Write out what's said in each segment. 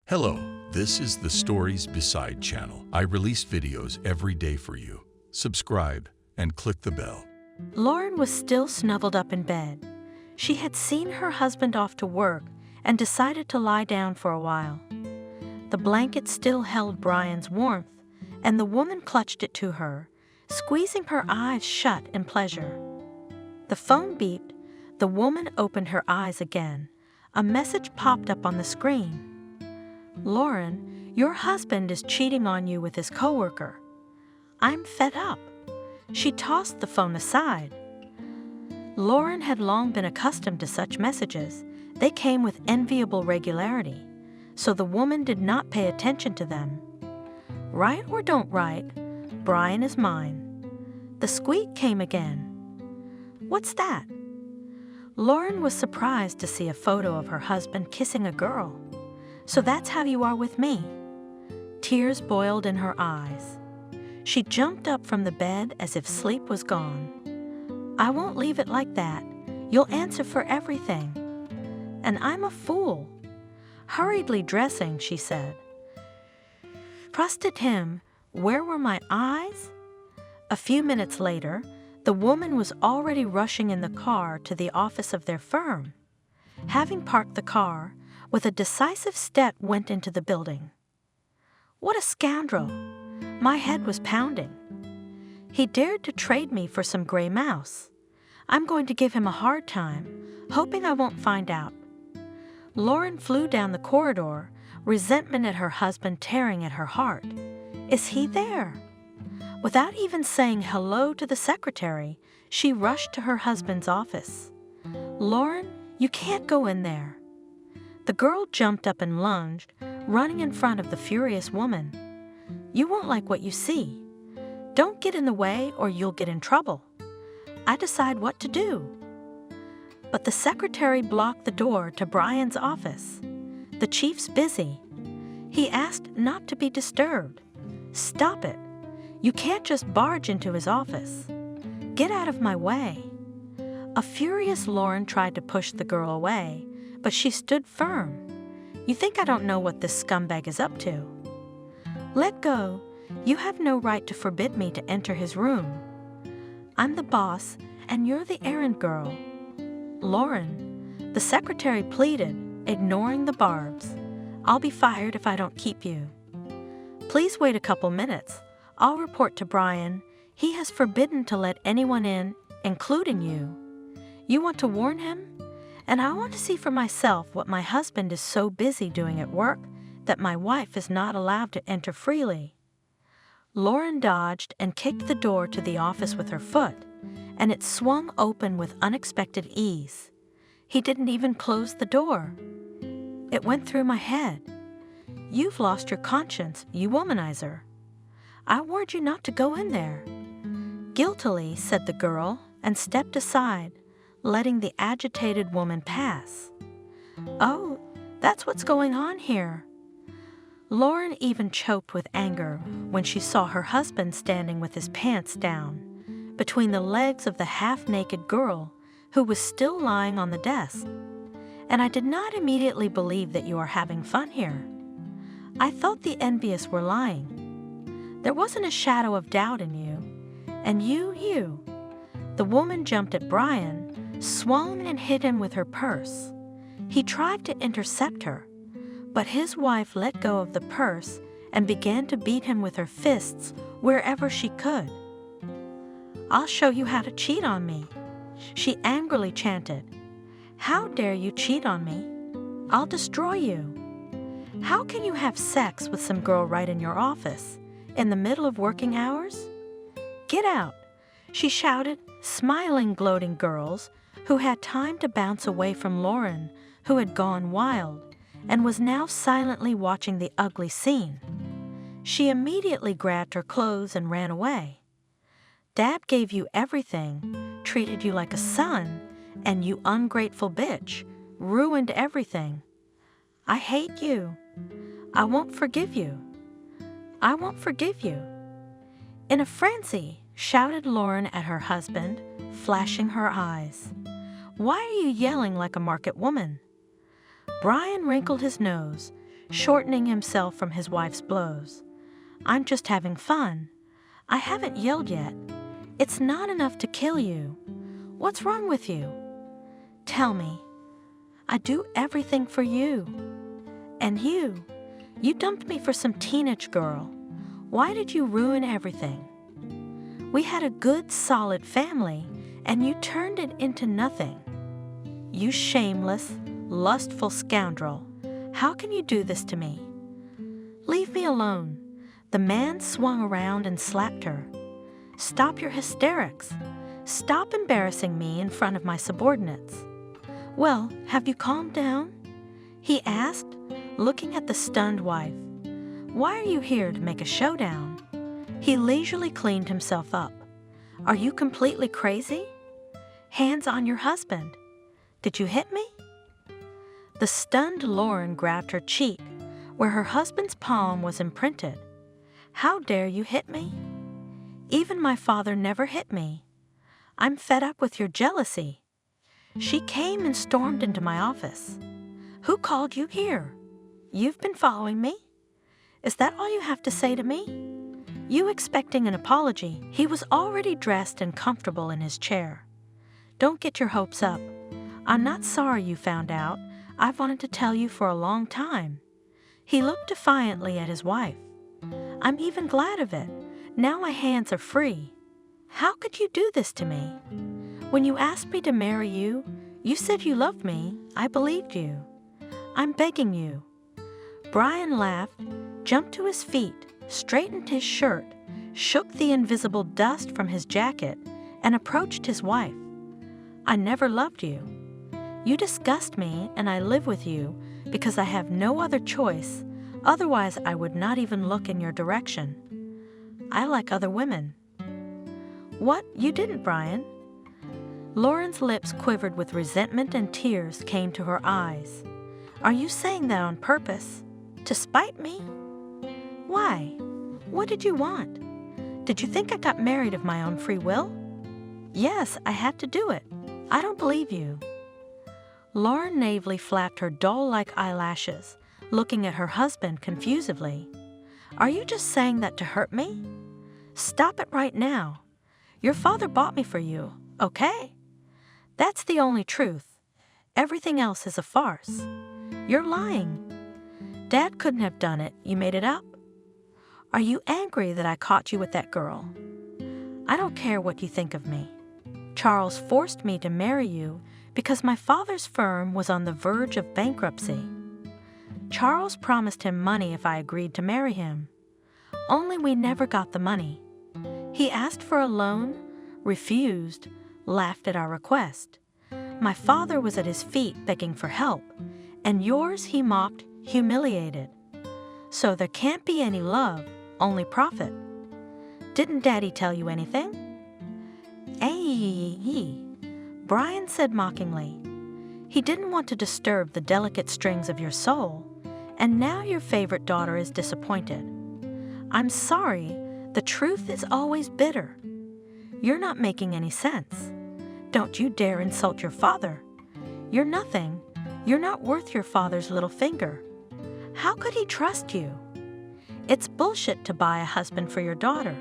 Hello, this is the Stories Beside channel. I release videos every day for you. Subscribe and click the bell. Lauren was still snuggled up in bed. She had seen her husband off to work and decided to lie down for a while. The blanket still held Brian's warmth, and the woman clutched it to her, squeezing her eyes shut in pleasure. The phone beeped. The woman opened her eyes again. A message popped up on the screen. "Lauren, your husband is cheating on you with his coworker. I'm fed up." She tossed the phone aside. Lauren had long been accustomed to such messages. They came with enviable regularity, so the woman did not pay attention to them. "Right or don't write, Brian is mine." The squeak came again. "What's that?" Lauren was surprised to see a photo of her husband kissing a girl. "So that's how you are with me?" Tears boiled in her eyes. She jumped up from the bed as if sleep was gone. "I won't leave it like that. You'll answer for everything." "And I'm a fool." Hurriedly dressing, she said. Trusted him. Where were my eyes? A few minutes later, the woman was already rushing in the car to the office of their firm. Having parked the car, with a decisive step went into the building. What a scoundrel! My head was pounding. He dared to trade me for some gray mouse. I'm going to give him a hard time, hoping I won't find out. Lauren flew down the corridor, resentment at her husband tearing at her heart. Is he there? Without even saying hello to the secretary, she rushed to her husband's office. "Lauren, you can't go in there." The girl jumped up and lunged, running in front of the furious woman. "You won't like what you see. Don't get in the way or you'll get in trouble. I decide what to do." But the secretary blocked the door to Brian's office. "The chief's busy." He asked not to be disturbed. "Stop it. You can't just barge into his office. Get out of my way." A furious Lauren tried to push the girl away, but she stood firm. "You think I don't know what this scumbag is up to?" "Let go. You have no right to forbid me to enter his room. I'm the boss, and you're the errand girl." "Lauren," the secretary pleaded, ignoring the barbs. "I'll be fired if I don't keep you." "Please wait a couple minutes. I'll report to Brian. He has forbidden to let anyone in, including you. You want to warn him? And I want to see for myself what my husband is so busy doing at work that my wife is not allowed to enter freely." Lauren dodged and kicked the door to the office with her foot, and it swung open with unexpected ease. He didn't even close the door. It went through my head. "You've lost your conscience, you womanizer. I warned you not to go in there." Guiltily, said the girl, and stepped aside, letting the agitated woman pass. "Oh, that's what's going on here." Lauren even choked with anger when she saw her husband standing with his pants down, between the legs of the half-naked girl who was still lying on the desk. "And I did not immediately believe that you are having fun here. I thought the envious were lying. There wasn't a shadow of doubt in you. And you." The woman jumped at Brian, swung and hit him with her purse. He tried to intercept her, but his wife let go of the purse and began to beat him with her fists wherever she could. "I'll show you how to cheat on me," she angrily chanted. "How dare you cheat on me? I'll destroy you. How can you have sex with some girl right in your office, in the middle of working hours? Get out," she shouted, smiling, gloating girls who had time to bounce away from Lauren, who had gone wild, and was now silently watching the ugly scene. She immediately grabbed her clothes and ran away. "Dad gave you everything, treated you like a son, and you ungrateful bitch, ruined everything. I hate you. I won't forgive you. I won't forgive you." In a frenzy, shouted Lauren at her husband, flashing her eyes. "Why are you yelling like a market woman?" Brian wrinkled his nose, shortening himself from his wife's blows. "I'm just having fun. I haven't yelled yet. It's not enough to kill you. What's wrong with you? Tell me. I do everything for you. And you dumped me for some teenage girl. Why did you ruin everything? We had a good, solid family, and you turned it into nothing. You shameless, lustful scoundrel. How can you do this to me? Leave me alone." The man swung around and slapped her. "Stop your hysterics. Stop embarrassing me in front of my subordinates." "Well, have you calmed down?" he asked, looking at the stunned wife. "Why are you here to make a showdown?" He leisurely cleaned himself up. "Are you completely crazy? Hands on your husband. Did you hit me?" The stunned Lauren grabbed her cheek, where her husband's palm was imprinted. "How dare you hit me? Even my father never hit me. I'm fed up with your jealousy." She came and stormed into my office. "Who called you here? You've been following me? Is that all you have to say to me? You expecting an apology?" He was already dressed and comfortable in his chair. "Don't get your hopes up. I'm not sorry you found out. I've wanted to tell you for a long time." He looked defiantly at his wife. "I'm even glad of it. Now my hands are free. How could you do this to me? When you asked me to marry you, you said you loved me. I believed you. I'm begging you." Brian laughed, jumped to his feet, straightened his shirt, shook the invisible dust from his jacket, and approached his wife. "I never loved you. You disgust me, and I live with you because I have no other choice. Otherwise, I would not even look in your direction. I like other women." "What? You didn't, Brian?" Lauren's lips quivered with resentment and tears came to her eyes. "Are you saying that on purpose? To spite me? Why? What did you want? Did you think I got married of my own free will?" "Yes, I had to do it. I don't believe you." Lauren naively flapped her doll-like eyelashes, looking at her husband confusedly. "Are you just saying that to hurt me? Stop it right now. Your father bought me for you, okay? That's the only truth. Everything else is a farce. You're lying. Dad couldn't have done it. You made it up. Are you angry that I caught you with that girl? I don't care what you think of me. Charles forced me to marry you because my father's firm was on the verge of bankruptcy. Charles promised him money if I agreed to marry him. Only we never got the money. He asked for a loan, refused, laughed at our request. My father was at his feet begging for help, and yours he mocked, humiliated. So there can't be any love, only profit. Didn't Daddy tell you anything?" "Ay," Brian said mockingly. "He didn't want to disturb the delicate strings of your soul, and now your favorite daughter is disappointed. I'm sorry, the truth is always bitter. You're not making any sense. Don't you dare insult your father. You're nothing. You're not worth your father's little finger. How could he trust you? It's bullshit to buy a husband for your daughter.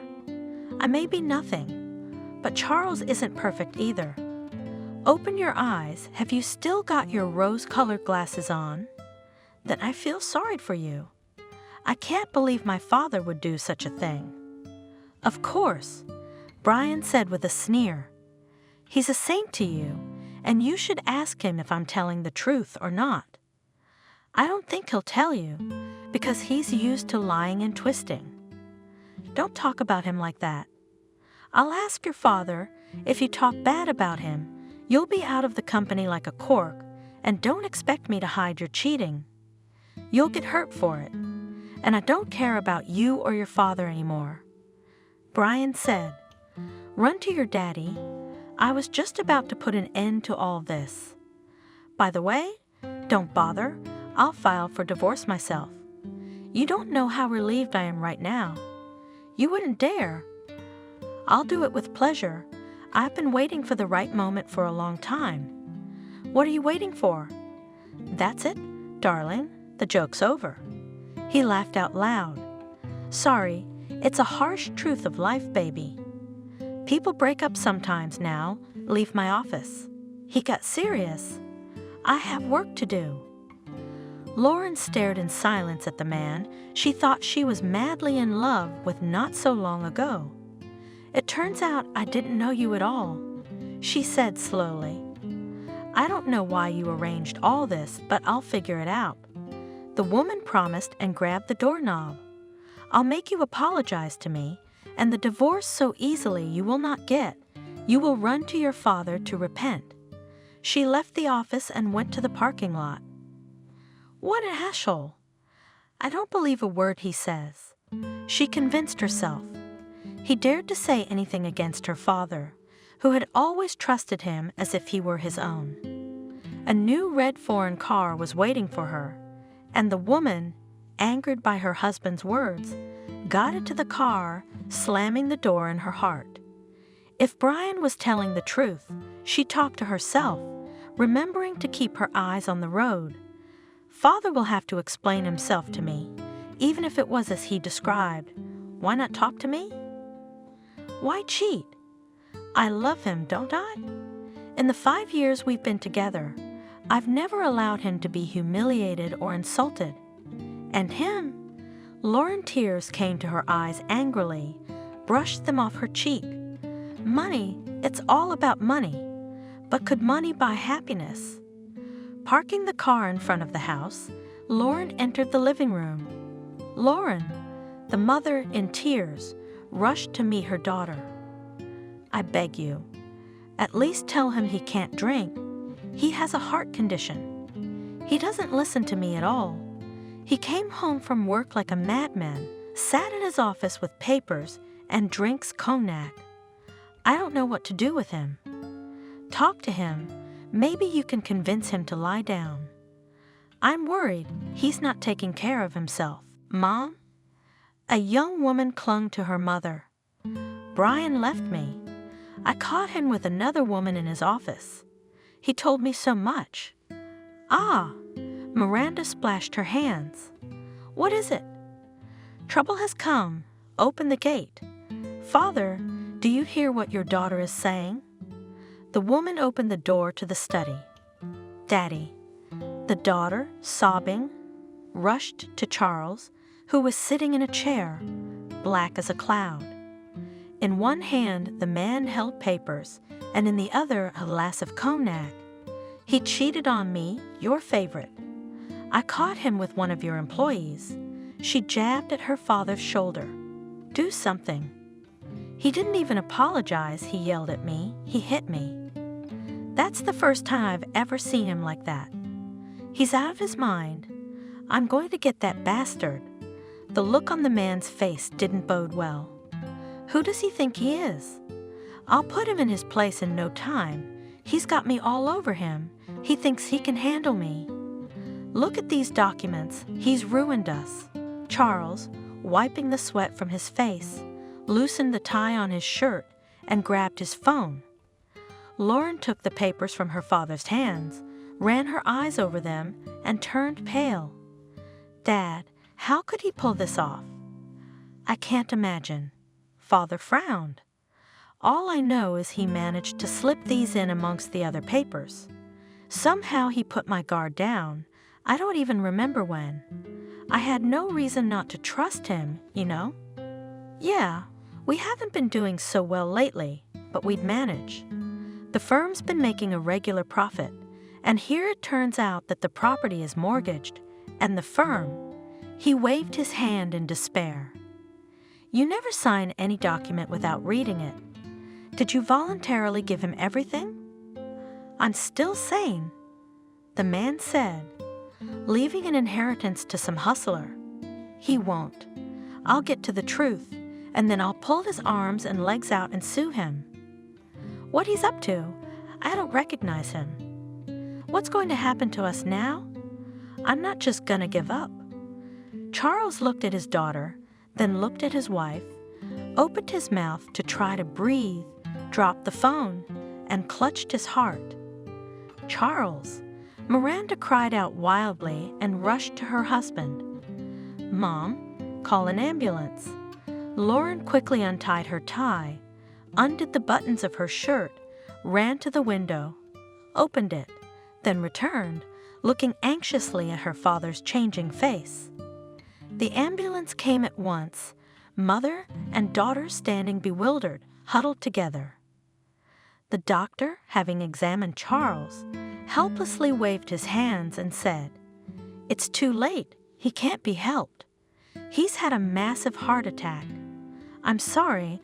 I may be nothing, but Charles isn't perfect either. Open your eyes. Have you still got your rose-colored glasses on? Then I feel sorry for you. I can't believe my father would do such a thing." "Of course," Brian said with a sneer. "He's a saint to you, and you should ask him if I'm telling the truth or not. I don't think he'll tell you, because he's used to lying and twisting. Don't talk about him like that. I'll ask your father. If you talk bad about him, you'll be out of the company like a cork, and don't expect me to hide your cheating. You'll get hurt for it, and I don't care about you or your father anymore." Brian said, "Run to your daddy. I was just about to put an end to all this. By the way, don't bother. I'll file for divorce myself. You don't know how relieved I am right now. You wouldn't dare. I'll do it with pleasure. I've been waiting for the right moment for a long time. What are you waiting for? That's it, darling. The joke's over." He laughed out loud. Sorry, it's a harsh truth of life, baby. People break up sometimes now, leave my office. He got serious. I have work to do. Lauren stared in silence at the man she thought she was madly in love with not so long ago. It turns out I didn't know you at all, she said slowly. I don't know why you arranged all this, but I'll figure it out. The woman promised and grabbed the doorknob. I'll make you apologize to me, and the divorce so easily you will not get. You will run to your father to repent. She left the office and went to the parking lot. What an asshole! I don't believe a word he says. She convinced herself. He dared to say anything against her father, who had always trusted him as if he were his own. A new red foreign car was waiting for her, and the woman, angered by her husband's words, got into the car, slamming the door in her heart. If Brian was telling the truth, she talked to herself, remembering to keep her eyes on the road. Father will have to explain himself to me, even if it was as he described. Why not talk to me? Why cheat? I love him, don't I? In the 5 years we've been together, I've never allowed him to be humiliated or insulted. And him? Lauren, tears came to her eyes angrily, brushed them off her cheek. Money, it's all about money. But could money buy happiness? Parking the car in front of the house, Lauren entered the living room. Lauren, the mother in tears, rushed to meet her daughter. I beg you, at least tell him he can't drink. He has a heart condition. He doesn't listen to me at all. He came home from work like a madman, sat in his office with papers, and drinks cognac. I don't know what to do with him. Talk to him. Maybe you can convince him to lie down. I'm worried he's not taking care of himself. Mom? A young woman clung to her mother. Brian left me. I caught him with another woman in his office. He told me so much. Ah! Miranda splashed her hands. What is it? Trouble has come. Open the gate. Father, do you hear what your daughter is saying? The woman opened the door to the study. Daddy. The daughter, sobbing, rushed to Charles, who was sitting in a chair, black as a cloud. In one hand, the man held papers, and in the other, a glass of cognac. He cheated on me, your favorite. I caught him with one of your employees. She jabbed at her father's shoulder. Do something. He didn't even apologize, he yelled at me. He hit me. That's the first time I've ever seen him like that. He's out of his mind. I'm going to get that bastard. The look on the man's face didn't bode well. Who does he think he is? I'll put him in his place in no time. He's got me all over him. He thinks he can handle me. Look at these documents. He's ruined us. Charles, wiping the sweat from his face, loosened the tie on his shirt and grabbed his phone. Lauren took the papers from her father's hands, ran her eyes over them, and turned pale. Dad, how could he pull this off? I can't imagine. Father frowned. All I know is he managed to slip these in amongst the other papers. Somehow he put my guard down. I don't even remember when. I had no reason not to trust him, you know? Yeah, we haven't been doing so well lately, but we'd manage. The firm's been making a regular profit, and here it turns out that the property is mortgaged, and the firm. He waved his hand in despair. You never sign any document without reading it. Did you voluntarily give him everything? I'm still sane, the man said, leaving an inheritance to some hustler. He won't. I'll get to the truth, and then I'll pull his arms and legs out and sue him. What he's up to, I don't recognize him. What's going to happen to us now? I'm not just gonna give up. Charles looked at his daughter, then looked at his wife, opened his mouth to try to breathe, dropped the phone, and clutched his heart. Charles! Miranda cried out wildly and rushed to her husband. Mom, call an ambulance." Lauren quickly untied her tie, undid the buttons of her shirt, ran to the window, opened it, then returned, looking anxiously at her father's changing face. The ambulance came at once, mother and daughter standing bewildered, huddled together. The doctor, having examined Charles, helplessly waved his hands and said, "It's too late. He can't be helped. He's had a massive heart attack. I'm sorry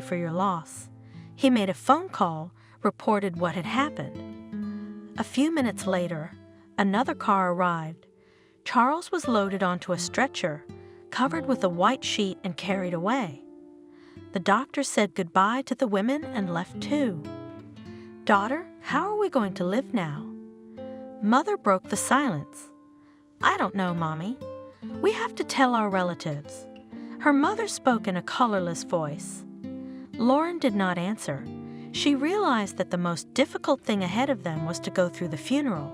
for your loss." He made a phone call, reported what had happened. A few minutes later, another car arrived. Charles was loaded onto a stretcher, covered with a white sheet, and carried away. The doctor said goodbye to the women and left too. "Daughter, how are we going to live now?" Mother broke the silence. "I don't know, Mommy. We have to tell our relatives." Her mother spoke in a colorless voice. Lauren did not answer. She realized that the most difficult thing ahead of them was to go through the funeral.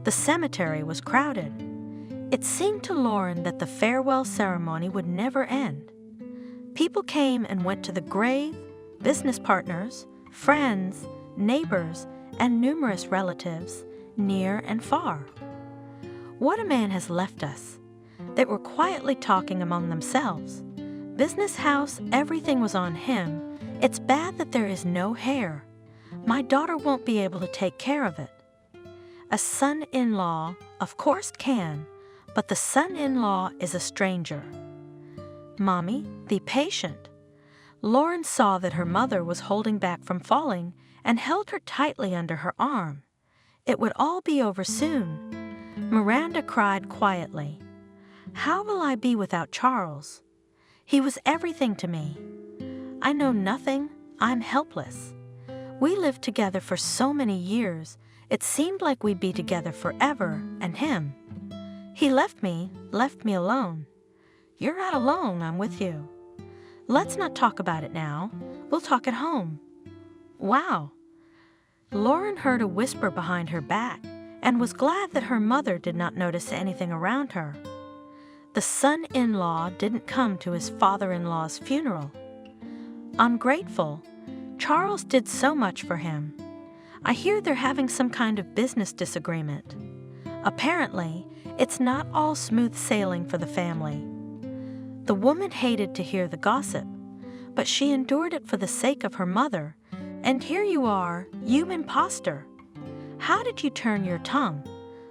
The cemetery was crowded. It seemed to Lauren that the farewell ceremony would never end. People came and went to the grave, business partners, friends, neighbors, and numerous relatives, near and far. "What a man has left us." They were quietly talking among themselves. "Business house, everything was on him. It's bad that there is no Heir. My daughter won't be able to take care of it." A son-in-law, of course, can, but the son-in-law is a stranger. "Mommy, be patient." Lauren saw that her mother was holding back from falling and held her tightly under her arm. It would all be over soon. Miranda cried quietly. "How will I be without Charles? He was everything to me. I know nothing. I'm helpless. We lived together for so many years. It seemed like we'd be together forever, and him. He left me alone. You're not alone, I'm with you. Let's not talk about it now. We'll talk at home." "Wow." Lauren heard a whisper behind her back and was glad that her mother did not notice anything around her. The son-in-law didn't come to his father-in-law's funeral. Ungrateful. Charles did so much for him. I hear they're having some kind of business disagreement. Apparently, it's not all smooth sailing for the family. The woman hated to hear the gossip, but she endured it for the sake of her mother. And here you are, you imposter. How did you turn your tongue?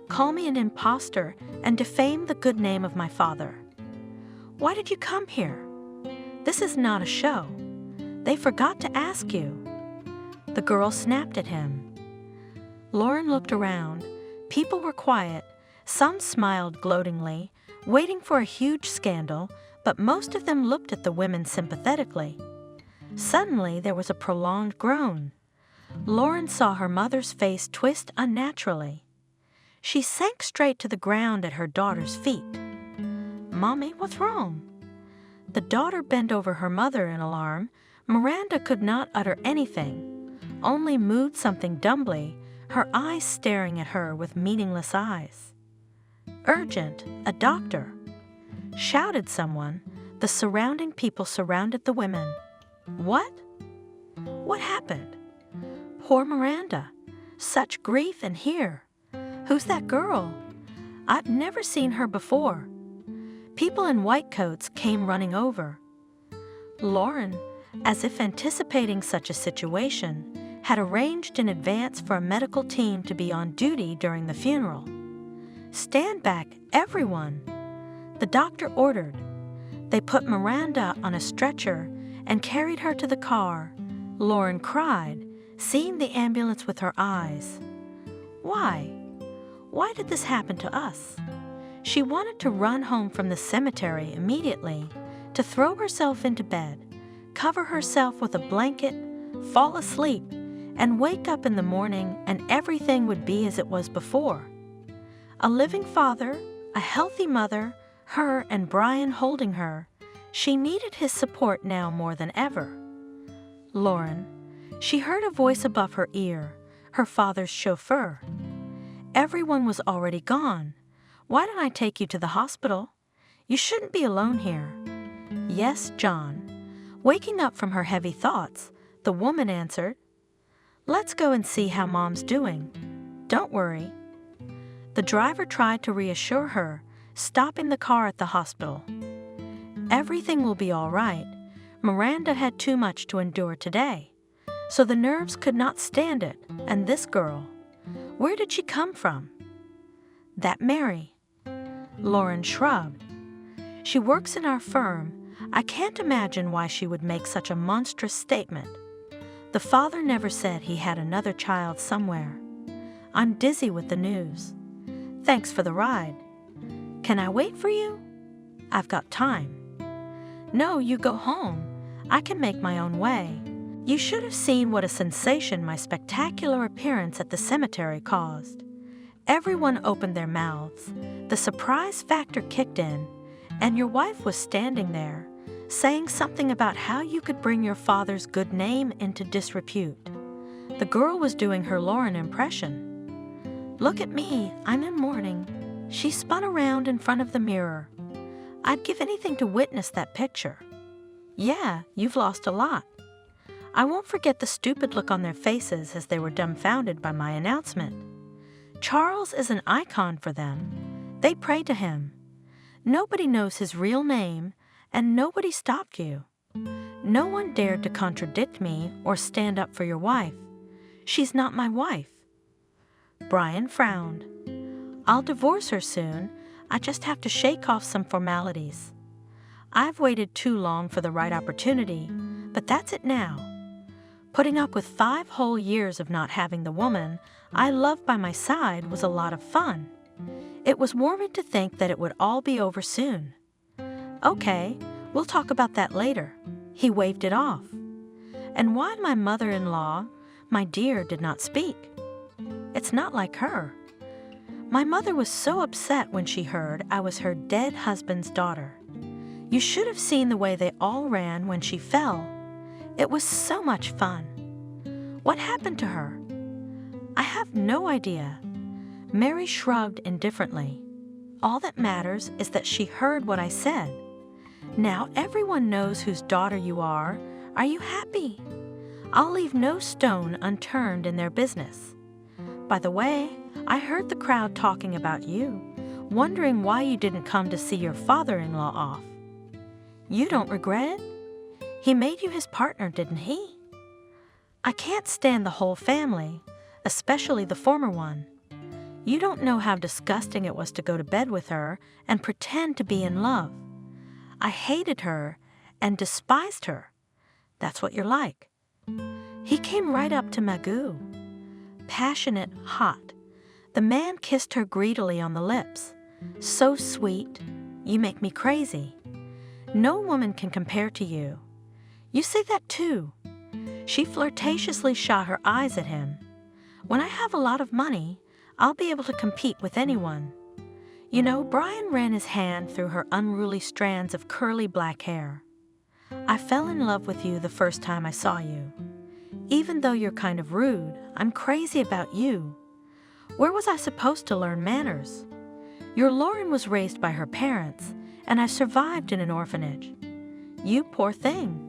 Call me an imposter and defame the good name of my father. Why did you come here? This is not a show. They forgot to ask you." The girl snapped at him. Lauren looked around. People were quiet. Some smiled gloatingly, waiting for a huge scandal, but most of them looked at the women sympathetically. Suddenly, there was a prolonged groan. Lauren saw her mother's face twist unnaturally. She sank straight to the ground at her daughter's feet. "Mommy, what's wrong?" The daughter bent over her mother in alarm. Miranda could not utter anything, only moved something dumbly, her eyes staring at her with meaningless eyes. "Urgent, a doctor!" shouted someone. The surrounding people surrounded the women. "What? What happened?" "Poor Miranda. Such grief, and here. Who's that girl? I've never seen her before." People in white coats came running over. Lauren, as if anticipating such a situation, had arranged in advance for a medical team to be on duty during the funeral. "Stand back, everyone," the doctor ordered. They put Miranda on a stretcher and carried her to the car. Lauren cried, seeing the ambulance with her eyes. Why? Why did this happen to us? She wanted to run home from the cemetery immediately, to throw herself into bed, cover herself with a blanket, fall asleep, and wake up in the morning and everything would be as it was before. A living father, a healthy mother, her and Brian holding her. She needed his support now more than ever. Lauren. She heard a voice above her ear, her father's chauffeur. "Everyone was already gone. Why don't I take you to the hospital? You shouldn't be alone here." "Yes, John." Waking up from her heavy thoughts, the woman answered, "Let's go and see how Mom's doing. Don't worry." The driver tried to reassure her, stopping the car at the hospital. "Everything will be all right. Miranda had too much to endure today, so the nerves could not stand it. And this girl, where did she come from?" "That Mary." Lauren shrugged. "She works in our firm. I can't imagine why she would make such a monstrous statement. The father never said he had another child somewhere. I'm dizzy with the news. Thanks for the ride. Can I wait for you? I've got time." "No, you go home. I can make my own way. You should have seen what a sensation my spectacular appearance at the cemetery caused. Everyone opened their mouths. The surprise factor kicked in, and your wife was standing there, saying something about how you could bring your father's good name into disrepute. The girl was doing her Lauren impression. 'Look at me, I'm in mourning.' She spun around in front of the mirror. I'd give anything to witness that picture. Yeah, you've lost a lot. I won't forget the stupid look on their faces as they were dumbfounded by my announcement. Charles is an icon for them. They pray to him. Nobody knows his real name, and nobody stopped you. No one dared to contradict me or stand up for your wife. She's not my wife." Brian frowned. "I'll divorce her soon. I just have to shake off some formalities. I've waited too long for the right opportunity, but that's it now. Putting up with 5 whole years of not having the woman I loved by my side was a lot of fun. It was warming to think that it would all be over soon. Okay, we'll talk about that later." He waved it off. And why my mother-in-law, my dear, did not speak? It's not like her. My mother was so upset when she heard I was her dead husband's daughter. You should have seen the way they all ran when she fell. It was so much fun. What happened to her? I have no idea. Mary shrugged indifferently. All that matters is that she heard what I said. Now everyone knows whose daughter you are. Are you happy? I'll leave no stone unturned in their business. By the way, I heard the crowd talking about you, wondering why you didn't come to see your father-in-law off. You don't regret it? He made you his partner, didn't he? I can't stand the whole family, especially the former one. You don't know how disgusting it was to go to bed with her and pretend to be in love. I hated her and despised her. That's what you're like." He came right up to Magoo. Passionate, hot. The man kissed her greedily on the lips. "So sweet. You make me crazy. No woman can compare to you. You say that too." She flirtatiously shot her eyes at him. "When I have a lot of money, I'll be able to compete with anyone." You know, Brian ran his hand through her unruly strands of curly black hair. "I fell in love with you the first time I saw you. Even though you're kind of rude, I'm crazy about you. Where was I supposed to learn manners? Your Lauren was raised by her parents, and I survived in an orphanage. You poor thing."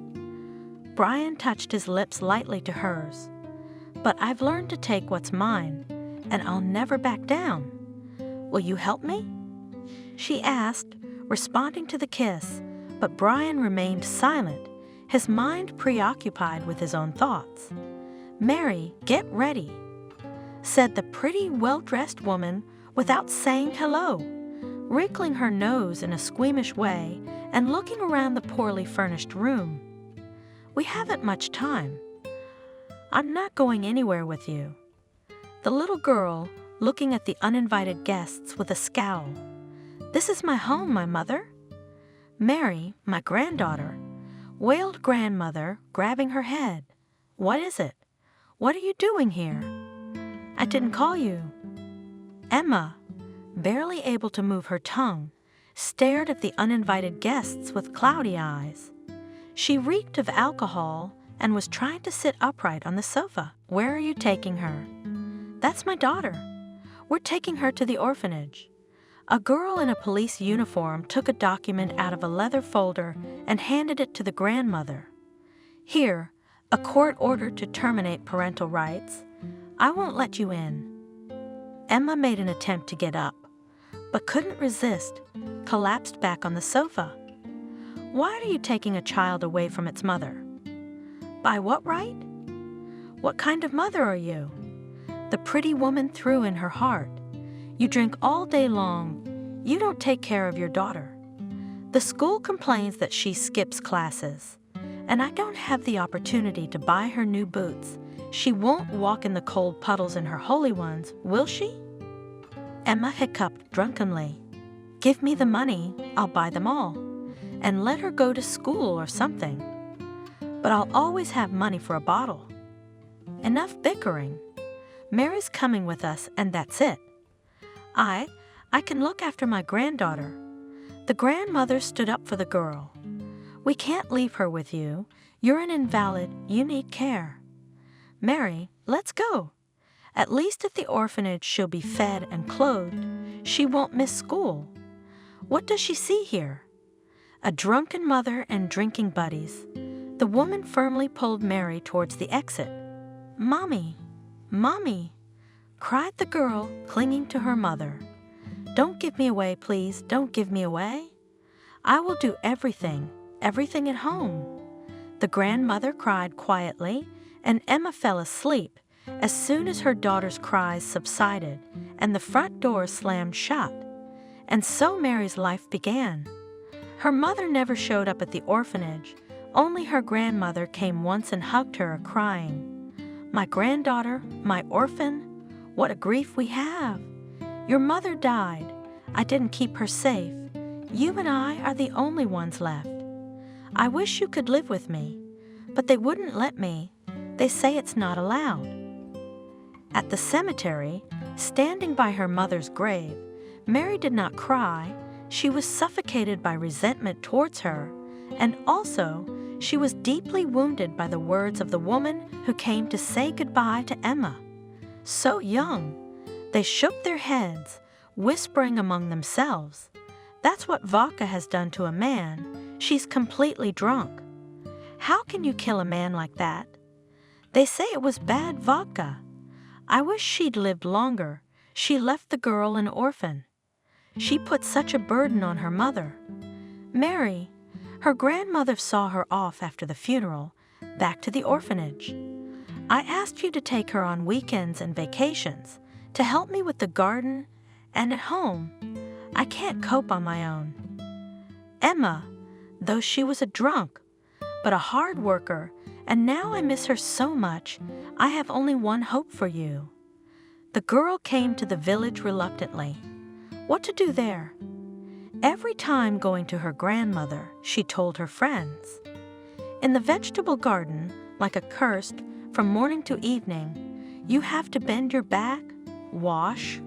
Brian touched his lips lightly to hers. "But I've learned to take what's mine, and I'll never back down. Will you help me?" She asked, responding to the kiss, but Brian remained silent, his mind preoccupied with his own thoughts. "Mary, get ready," said the pretty, well-dressed woman without saying hello, wrinkling her nose in a squeamish way and looking around the poorly furnished room. "We haven't much time. I'm not going anywhere with you." The little girl, looking at the uninvited guests with a scowl. "This is my home, my mother." "Mary, my granddaughter," wailed grandmother, grabbing her head. "What is it? What are you doing here?" "I didn't call you." Emma, barely able to move her tongue, stared at the uninvited guests with cloudy eyes. She reeked of alcohol and was trying to sit upright on the sofa. "Where are you taking her?" "That's my daughter. We're taking her to the orphanage." A girl in a police uniform took a document out of a leather folder and handed it to the grandmother. "Here, a court order to terminate parental rights. I won't let you in." Emma made an attempt to get up, but couldn't resist, collapsed back on the sofa. "Why are you taking a child away from its mother?" "By what right?" "What kind of mother are you?" The pretty woman threw in her heart. "You drink all day long. You don't take care of your daughter. The school complains that she skips classes, and I don't have the opportunity to buy her new boots. She won't walk in the cold puddles in her holy ones, will she?" Emma hiccuped drunkenly. "Give me the money, I'll buy them all, and let her go to school or something. But I'll always have money for a bottle." "Enough bickering. Mary's coming with us, and that's it. I can look after my granddaughter." The grandmother stood up for the girl. "We can't leave her with you. You're an invalid. You need care. Mary, let's go. At least at the orphanage she'll be fed and clothed. She won't miss school. What does she see here? A drunken mother and drinking buddies." The woman firmly pulled Mary towards the exit. "Mommy, Mommy," cried the girl, clinging to her mother. "Don't give me away, please. Don't give me away. I will do everything at home." The grandmother cried quietly, and Emma fell asleep as soon as her daughter's cries subsided and the front door slammed shut. And so Mary's life began. Her mother never showed up at the orphanage. Only her grandmother came once and hugged her, crying, "My granddaughter, my orphan, what a grief we have. Your mother died. I didn't keep her safe. You and I are the only ones left. I wish you could live with me, but they wouldn't let me. They say it's not allowed." At the cemetery, standing by her mother's grave, Mary did not cry. She was suffocated by resentment towards her, and also she was deeply wounded by the words of the woman who came to say goodbye to Emma. So young. They shook their heads, whispering among themselves, "That's what vodka has done to a man. She's completely drunk. How can you kill a man like that? They say it was bad vodka. I wish she'd lived longer. She left the girl an orphan. She put such a burden on her mother." Mary, her grandmother saw her off after the funeral, back to the orphanage. "I asked you to take her on weekends and vacations, to help me with the garden and at home. I can't cope on my own." Emma, though she was a drunk, but a hard worker, and now I miss her so much, I have only one hope for you. The girl came to the village reluctantly. What to do there? Every time going to her grandmother, she told her friends. In the vegetable garden, like a curse, from morning to evening, you have to bend your back, wash.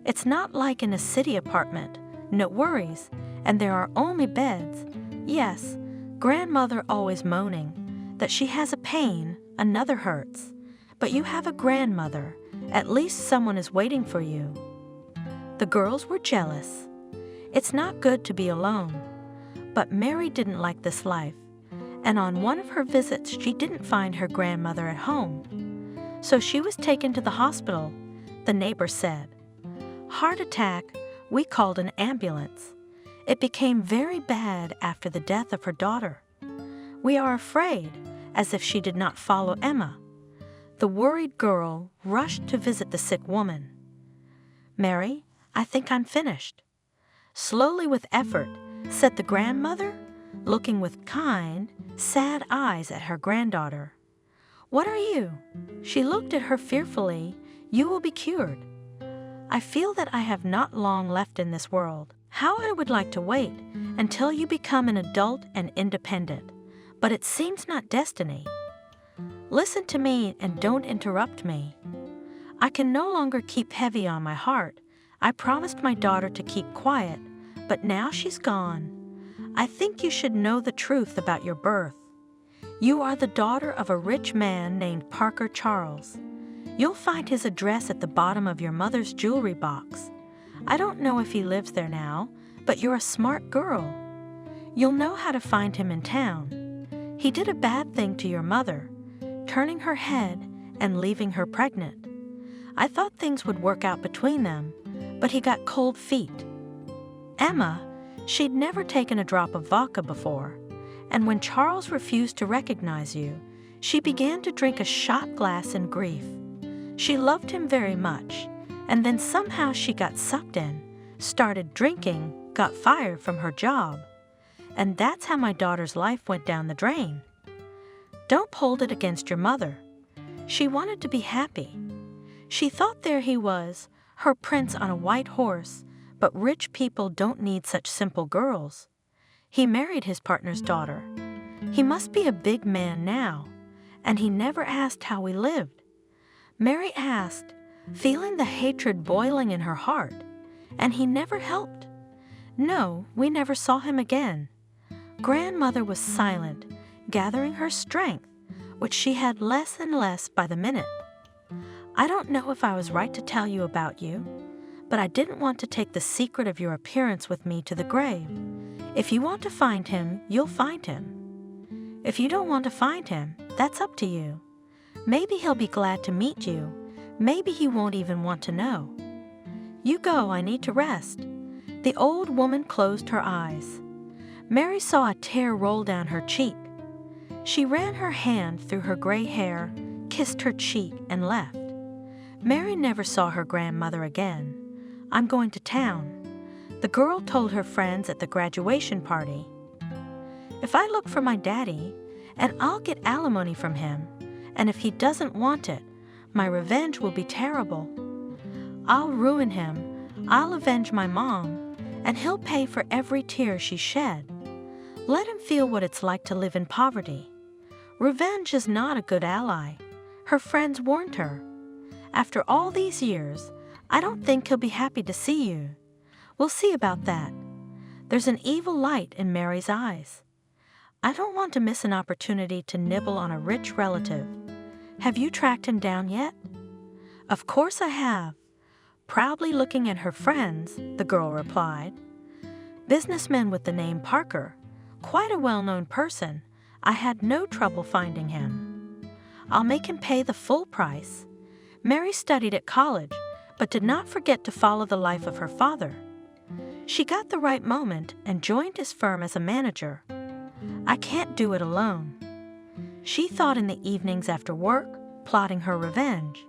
It's not like in a city apartment, no worries, and there are only beds. Yes, grandmother always moaning that she has a pain, another hurts. But you have a grandmother, at least someone is waiting for you." The girls were jealous. It's not good to be alone. But Mary didn't like this life, and on one of her visits she didn't find her grandmother at home. So she was taken to the hospital, the neighbor said. "Heart attack, we called an ambulance. It became very bad after the death of her daughter. We are afraid, as if she did not follow Emma." The worried girl rushed to visit the sick woman. "Mary, I think I'm finished." Slowly with effort, said the grandmother, looking with kind, sad eyes at her granddaughter. "What are you?" She looked at her fearfully. "You will be cured." "I feel that I have not long left in this world. How I would like to wait until you become an adult and independent, but it seems not destiny. Listen to me and don't interrupt me. I can no longer keep heavy on my heart. I promised my daughter to keep quiet, but now she's gone. I think you should know the truth about your birth. You are the daughter of a rich man named Parker Charles. You'll find his address at the bottom of your mother's jewelry box. I don't know if he lives there now, but you're a smart girl. You'll know how to find him in town. He did a bad thing to your mother, turning her head and leaving her pregnant. I thought things would work out between them, but he got cold feet. Emma, she'd never taken a drop of vodka before, and when Charles refused to recognize you, she began to drink a shot glass in grief. She loved him very much, and then somehow she got sucked in, started drinking, got fired from her job. And that's how my daughter's life went down the drain. Don't hold it against your mother. She wanted to be happy. She thought there he was, her prince on a white horse, but rich people don't need such simple girls. He married his partner's daughter. He must be a big man now, and he never asked how we lived. Mary asked, feeling the hatred boiling in her heart, and he never helped. No, we never saw him again. Grandmother was silent, gathering her strength, which she had less and less by the minute. I don't know if I was right to tell you about you, but I didn't want to take the secret of your appearance with me to the grave. If you want to find him, you'll find him. If you don't want to find him, that's up to you. Maybe he'll be glad to meet you. Maybe he won't even want to know. You go, I need to rest. The old woman closed her eyes. Mary saw a tear roll down her cheek. She ran her hand through her gray hair, kissed her cheek, and left. Mary never saw her grandmother again. I'm going to town, the girl told her friends at the graduation party. If I look for my daddy, and I'll get alimony from him, and if he doesn't want it, my revenge will be terrible. I'll ruin him, I'll avenge my mom, and he'll pay for every tear she shed. Let him feel what it's like to live in poverty. Revenge is not a good ally. Her friends warned her. After all these years, I don't think he'll be happy to see you. We'll see about that. There's an evil light in Mary's eyes. I don't want to miss an opportunity to nibble on a rich relative. Have you tracked him down yet? Of course I have. Proudly looking at her friends, the girl replied. Businessman with the name Parker, quite a well-known person. I had no trouble finding him. I'll make him pay the full price. Mary studied at college, but did not forget to follow the life of her father. She got the right moment and joined his firm as a manager. I can't do it alone. She thought in the evenings after work, plotting her revenge.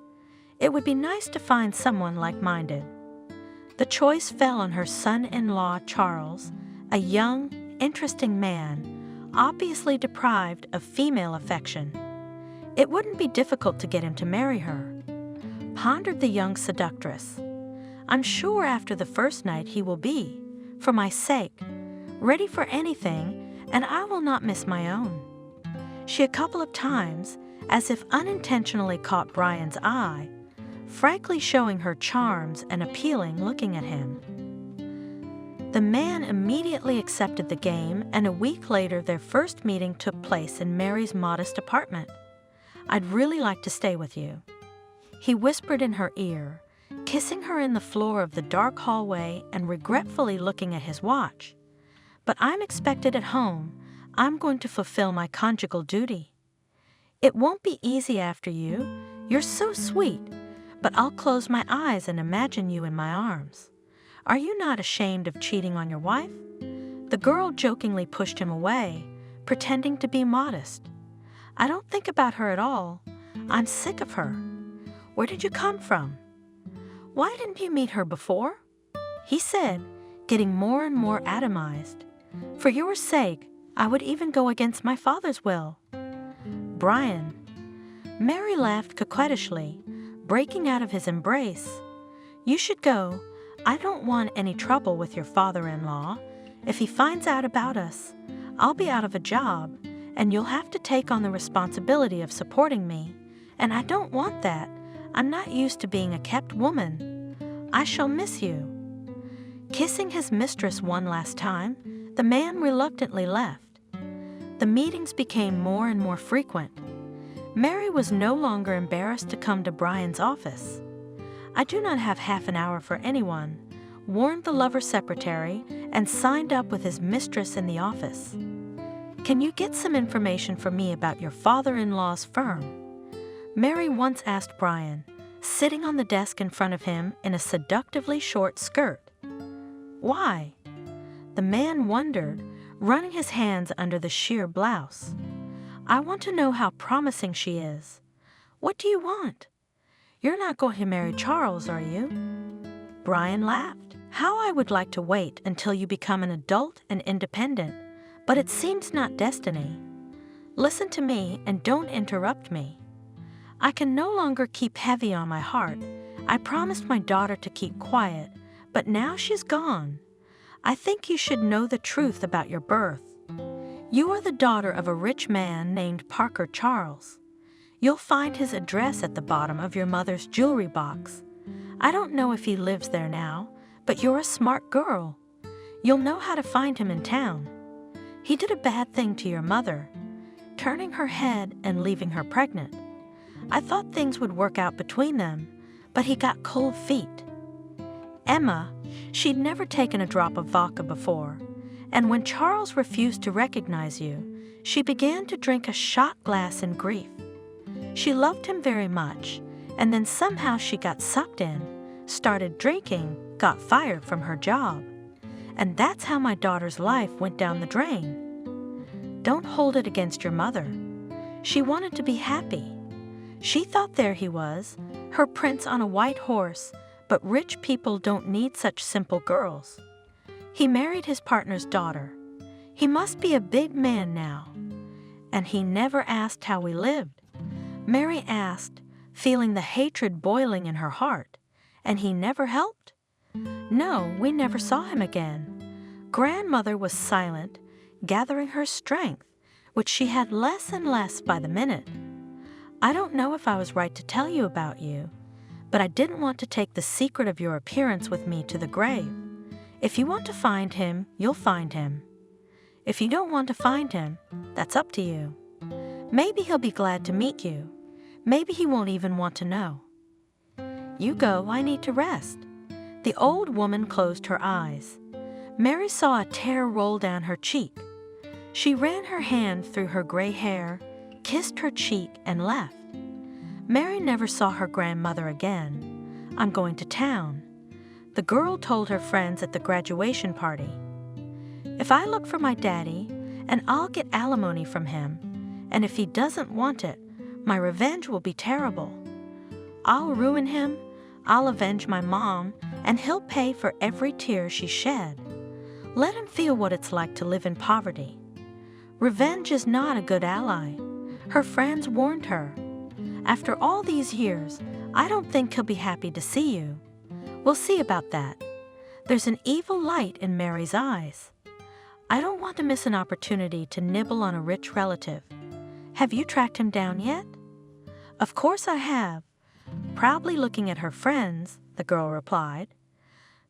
It would be nice to find someone like-minded. The choice fell on her son-in-law, Charles, a young, interesting man, obviously deprived of female affection. It wouldn't be difficult to get him to marry her, pondered the young seductress. I'm sure after the first night he will be, for my sake, ready for anything, and I will not miss my own. She a couple of times, as if unintentionally caught Brian's eye, frankly showing her charms and appealing looking at him. The man immediately accepted the game, and a week later their first meeting took place in Mary's modest apartment. I'd really like to stay with you, he whispered in her ear, kissing her in the floor of the dark hallway and regretfully looking at his watch. But I'm expected at home. I'm going to fulfill my conjugal duty. It won't be easy after you. You're so sweet, but I'll close my eyes and imagine you in my arms. Are you not ashamed of cheating on your wife? The girl jokingly pushed him away, pretending to be modest. I don't think about her at all. I'm sick of her. Where did you come from? Why didn't you meet her before? He said, getting more and more atomized. For your sake, I would even go against my father's will. Brian. Mary laughed coquettishly, breaking out of his embrace. You should go. I don't want any trouble with your father-in-law. If he finds out about us, I'll be out of a job, and you'll have to take on the responsibility of supporting me. And I don't want that. I'm not used to being a kept woman. I shall miss you. Kissing his mistress one last time, the man reluctantly left. The meetings became more and more frequent. Mary was no longer embarrassed to come to Brian's office. I do not have half an hour for anyone. warned the lover's secretary, and signed up with his mistress in the office. "Can you get some information for me about your father-in-law's firm?" Mary once asked Brian, sitting on the desk in front of him in a seductively short skirt. "Why?" The man wondered, running his hands under the sheer blouse. "I want to know how promising she is." "What do you want?" "You're not going to marry Charles, are you?" Brian laughed. "How I would like to wait until you become an adult and independent, but it seems not destiny. Listen to me and don't interrupt me. I can no longer keep heavy on my heart. I promised my daughter to keep quiet, but now she's gone. I think you should know the truth about your birth. You are the daughter of a rich man named Parker Charles. You'll find his address at the bottom of your mother's jewelry box. I don't know if he lives there now, but you're a smart girl. You'll know how to find him in town. He did a bad thing to your mother, turning her head and leaving her pregnant. I thought things would work out between them, but he got cold feet." Emma, she'd never taken a drop of vodka before, and when Charles refused to recognize you, she began to drink a shot glass in grief. She loved him very much, and then somehow she got sucked in, started drinking, got fired from her job. And that's how my daughter's life went down the drain. Don't hold it against your mother. She wanted to be happy. She thought there he was, her prince on a white horse, but rich people don't need such simple girls. He married his partner's daughter. He must be a big man now. And he never asked how we lived. Mary asked, feeling the hatred boiling in her heart. And he never helped? No, we never saw him again. Grandmother was silent, gathering her strength, which she had less and less by the minute. I don't know if I was right to tell you about you, but I didn't want to take the secret of your appearance with me to the grave. If you want to find him, you'll find him. If you don't want to find him, that's up to you. Maybe he'll be glad to meet you. Maybe he won't even want to know. You go, I need to rest." The old woman closed her eyes. Mary saw a tear roll down her cheek. She ran her hand through her gray hair, kissed her cheek, and left. Mary never saw her grandmother again. "I'm going to town," the girl told her friends at the graduation party. "If I look for my daddy, and I'll get alimony from him, and if he doesn't want it, my revenge will be terrible. I'll ruin him, I'll avenge my mom, and he'll pay for every tear she shed. Let him feel what it's like to live in poverty. Revenge is not a good ally." Her friends warned her. "After all these years, I don't think he'll be happy to see you." "We'll see about that." There's an evil light in Mary's eyes. "I don't want to miss an opportunity to nibble on a rich relative. Have you tracked him down yet?" "Of course I have." Proudly looking at her friends, the girl replied.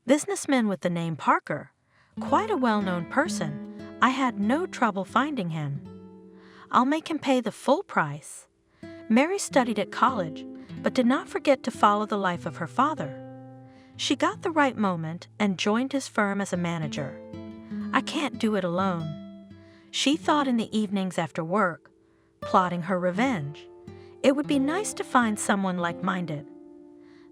"Businessman with the name Parker. Quite a well-known person. I had no trouble finding him. I'll make him pay the full price." Mary studied at college, but did not forget to follow the life of her father. She got the right moment and joined his firm as a manager. "I can't do it alone," she thought in the evenings after work, plotting her revenge. It would be nice to find someone like-minded.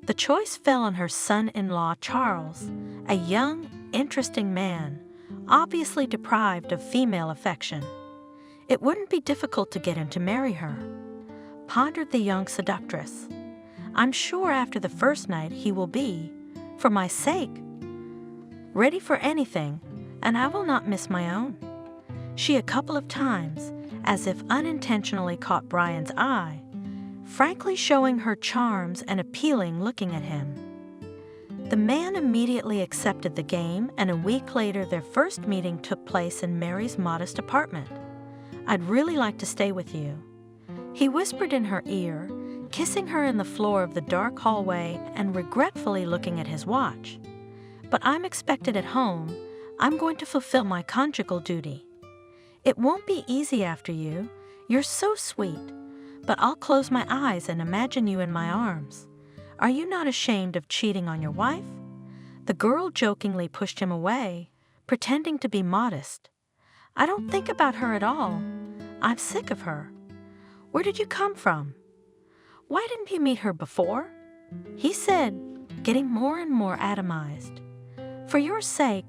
The choice fell on her son-in-law Charles, a young, interesting man, obviously deprived of female affection. It wouldn't be difficult to get him to marry her, pondered the young seductress. "I'm sure after the first night he will be, for my sake, ready for anything, and I will not miss my own." She a couple of times, as if unintentionally, caught Brian's eye, frankly showing her charms and appealing looking at him. The man immediately accepted the game, and a week later their first meeting took place in Mary's modest apartment. "I'd really like to stay with you," he whispered in her ear, kissing her in the floor of the dark hallway and regretfully looking at his watch. "But I'm expected at home. I'm going to fulfill my conjugal duty. It won't be easy after you. You're so sweet. But I'll close my eyes and imagine you in my arms. Are you not ashamed of cheating on your wife?" The girl jokingly pushed him away, pretending to be modest. I don't think about her at all. I'm sick of her. Where did you come from? Why didn't you meet her before? He said, getting more and more atomized. For your sake,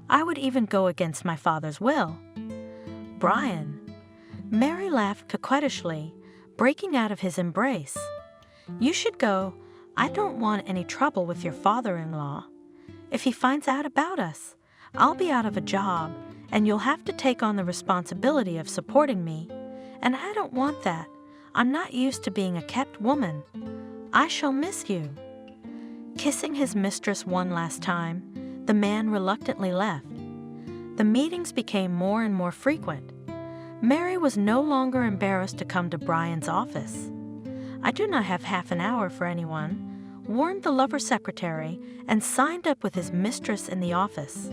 I would even go against my father's will. Brian. Mary laughed coquettishly, breaking out of his embrace. You should go. I don't want any trouble with your father-in-law. If he finds out about us, I'll be out of a job, and you'll have to take on the responsibility of supporting me. And I don't want that. I'm not used to being a kept woman. I shall miss you. Kissing his mistress one last time, the man reluctantly left. The meetings became more and more frequent. Mary was no longer embarrassed to come to Brian's office. I do not have half an hour for anyone, warned the lover secretary, and signed up with his mistress in the office.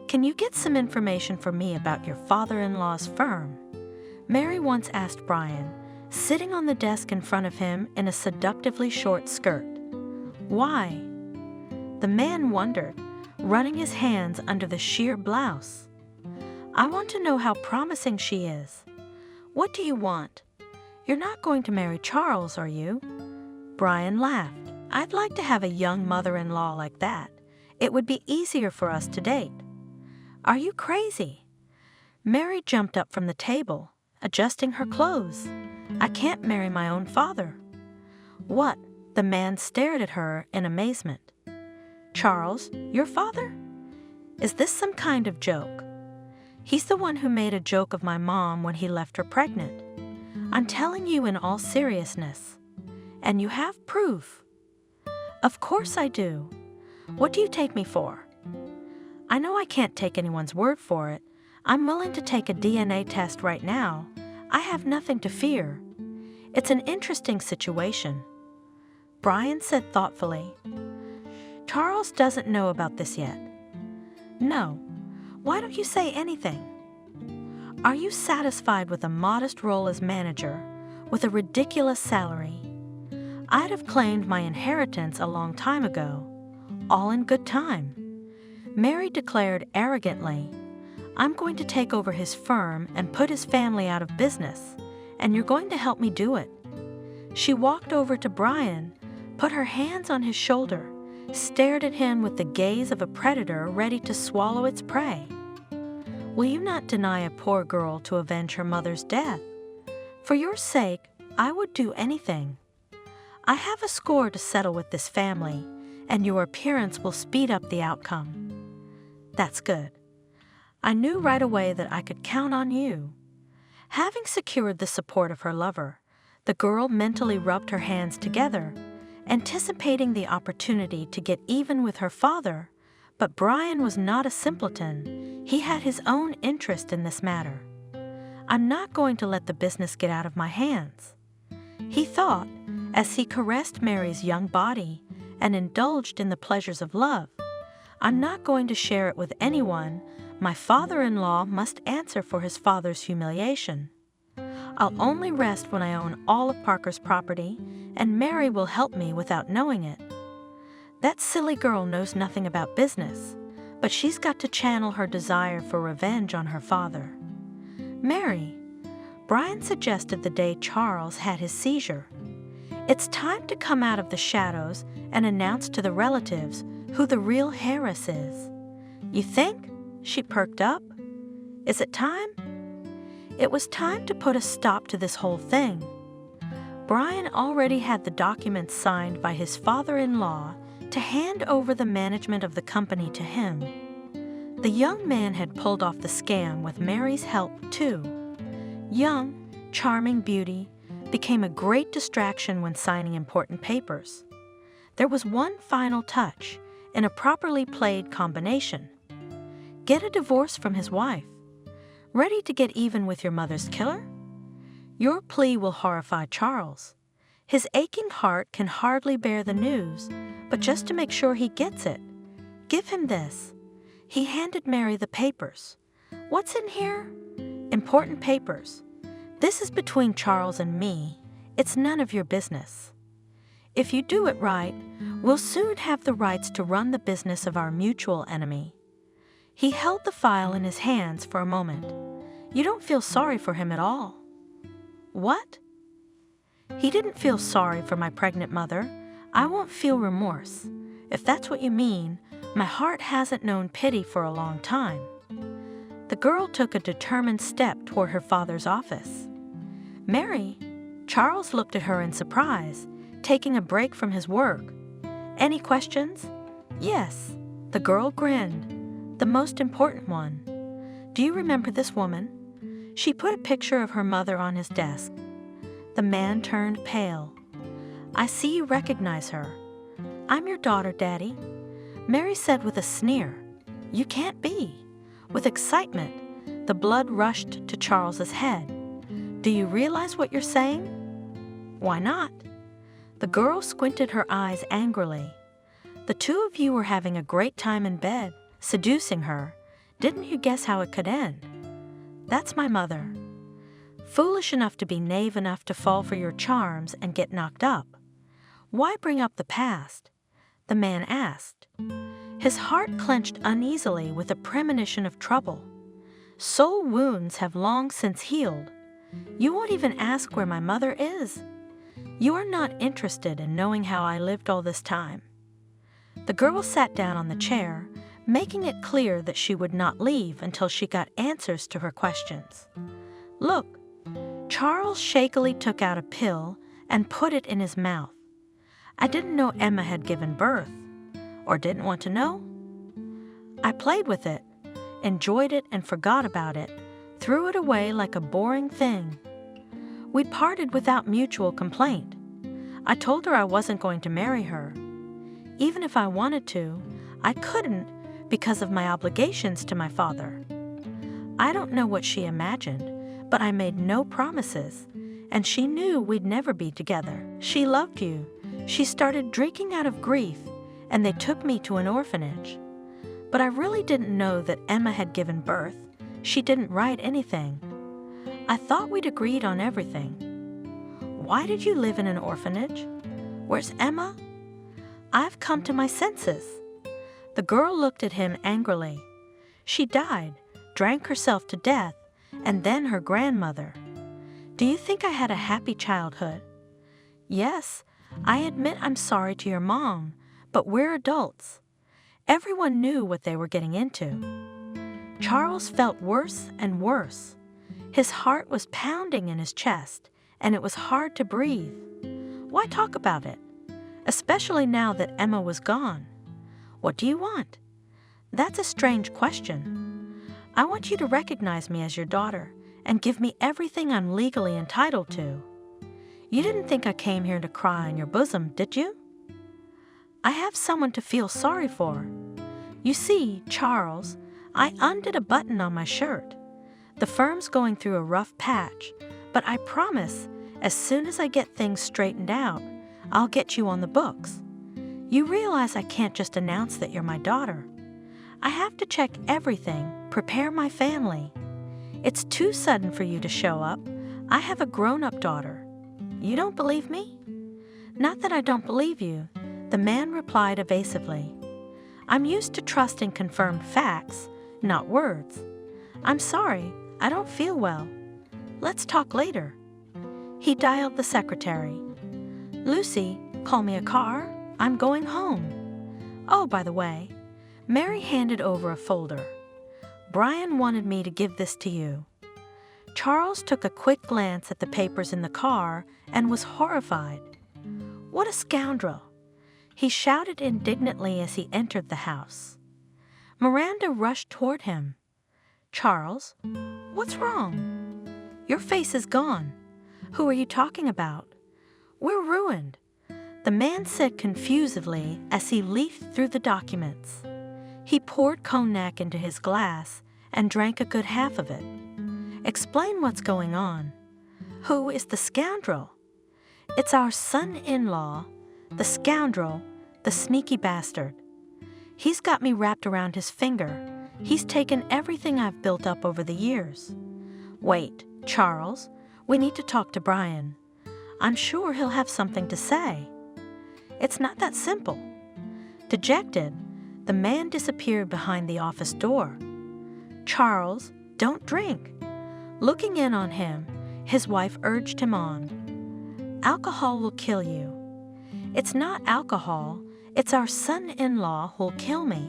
Can you get some information for me about your father-in-law's firm? Mary once asked Brian, sitting on the desk in front of him in a seductively short skirt. Why? The man wondered, running his hands under the sheer blouse. I want to know how promising she is. What do you want? You're not going to marry Charles, are you? Brian laughed. I'd like to have a young mother-in-law like that. It would be easier for us to date. Are you crazy? Mary jumped up from the table, adjusting her clothes. I can't marry my own father. What? The man stared at her in amazement. Charles, your father? Is this some kind of joke? He's the one who made a joke of my mom when he left her pregnant. I'm telling you in all seriousness. And you have proof. Of course I do. What do you take me for? I know I can't take anyone's word for it. I'm willing to take a DNA test right now. I have nothing to fear. It's an interesting situation. Brian said thoughtfully. Charles doesn't know about this yet. No. Why don't you say anything? Are you satisfied with a modest role as manager, with a ridiculous salary? I'd have claimed my inheritance a long time ago, all in good time. Mary declared arrogantly, I'm going to take over his firm and put his family out of business, and you're going to help me do it. She walked over to Brian, put her hands on his shoulder, stared at him with the gaze of a predator ready to swallow its prey. Will you not deny a poor girl to avenge her mother's death? For your sake, I would do anything. I have a score to settle with this family, and your appearance will speed up the outcome. That's good. I knew right away that I could count on you. Having secured the support of her lover, the girl mentally rubbed her hands together, anticipating the opportunity to get even with her father. But Brian was not a simpleton. He had his own interest in this matter. I'm not going to let the business get out of my hands, he thought, as he caressed Mary's young body and indulged in the pleasures of love. I'm not going to share it with anyone. My father-in-law must answer for his father's humiliation. I'll only rest when I own all of Parker's property, and Mary will help me without knowing it. That silly girl knows nothing about business, but she's got to channel her desire for revenge on her father. Mary, Brian suggested the day Charles had his seizure. It's time to come out of the shadows and announce to the relatives who the real heiress is. You think? She perked up. Is it time? It was time to put a stop to this whole thing. Brian already had the documents signed by his father-in-law to hand over the management of the company to him. The young man had pulled off the scam with Mary's help, too. Young, charming beauty became a great distraction when signing important papers. There was one final touch in a properly played combination. Get a divorce from his wife. Ready to get even with your mother's killer? Your plea will horrify Charles. His aching heart can hardly bear the news, but just to make sure he gets it, give him this. He handed Mary the papers. What's in here? Important papers. This is between Charles and me. It's none of your business. If you do it right, we'll soon have the rights to run the business of our mutual enemy." He held the file in his hands for a moment. "You don't feel sorry for him at all." "What?" "He didn't feel sorry for my pregnant mother. I won't feel remorse. If that's what you mean, my heart hasn't known pity for a long time." The girl took a determined step toward her father's office. "Mary," Charles looked at her in surprise, taking a break from his work. "Any questions?" "Yes." The girl grinned. "The most important one. Do you remember this woman?" She put a picture of her mother on his desk. The man turned pale. "I see you recognize her." "I'm your daughter, Daddy." Mary said with a sneer. "You can't be." With excitement, the blood rushed to Charles's head. "Do you realize what you're saying?" "Why not?" The girl squinted her eyes angrily. "The two of you were having a great time in bed, seducing her. Didn't you guess how it could end?" "That's my mother." "Foolish enough to be knave enough to fall for your charms and get knocked up. Why bring up the past?" the man asked. His heart clenched uneasily with a premonition of trouble. "Soul wounds have long since healed. You won't even ask where my mother is. You are not interested in knowing how I lived all this time." The girl sat down on the chair, making it clear that she would not leave until she got answers to her questions. "Look." Charles shakily took out a pill and put it in his mouth. "I didn't know Emma had given birth. Or didn't want to know? I played with it, enjoyed it and forgot about it, threw it away like a boring thing. We parted without mutual complaint. I told her I wasn't going to marry her. Even if I wanted to, I couldn't because of my obligations to my father. I don't know what she imagined, but I made no promises, and she knew we'd never be together. She loved you. She started drinking out of grief, and they took me to an orphanage. But I really didn't know that Emma had given birth. She didn't write anything. I thought we'd agreed on everything." "Why did you live in an orphanage? Where's Emma?" "I've come to my senses." The girl looked at him angrily. "She died, drank herself to death, and then her grandmother. Do you think I had a happy childhood?" "Yes, I admit I'm sorry to your mom, but we're adults." Everyone knew what they were getting into. Charles felt worse and worse. His heart was pounding in his chest, and it was hard to breathe. Why talk about it? Especially now that Emma was gone. "What do you want?" "That's a strange question. I want you to recognize me as your daughter and give me everything I'm legally entitled to. You didn't think I came here to cry on your bosom, did you?" "I have someone to feel sorry for. You see, Charles, I undid a button on my shirt. The firm's going through a rough patch, but I promise, as soon as I get things straightened out, I'll get you on the books. You realize I can't just announce that you're my daughter. I have to check everything, prepare my family. It's too sudden for you to show up. I have a grown-up daughter. You don't believe me?" "Not that I don't believe you," the man replied evasively. "I'm used to trusting confirmed facts, not words. I'm sorry, I don't feel well. Let's talk later." He dialed the secretary. "Lucy, call me a car. I'm going home. Oh, by the way," Mary handed over a folder. "Brian wanted me to give this to you." Charles took a quick glance at the papers in the car and was horrified. What a scoundrel! He shouted indignantly as he entered the house. Miranda rushed toward him. "Charles, what's wrong? Your face is gone. Who are you talking about? We're ruined," the man said confusedly as he leafed through the documents. He poured cognac into his glass and drank a good half of it. "Explain what's going on. Who is the scoundrel?" "It's our son-in-law, the scoundrel, the sneaky bastard. He's got me wrapped around his finger. He's taken everything I've built up over the years. Wait, Charles, we need to talk to Brian. I'm sure he'll have something to say." It's not that simple." Dejected, the man disappeared behind the office door. "Charles, don't drink." Looking in on him, his wife urged him on. "Alcohol will kill you." "It's not alcohol, it's our son-in-law who'll kill me."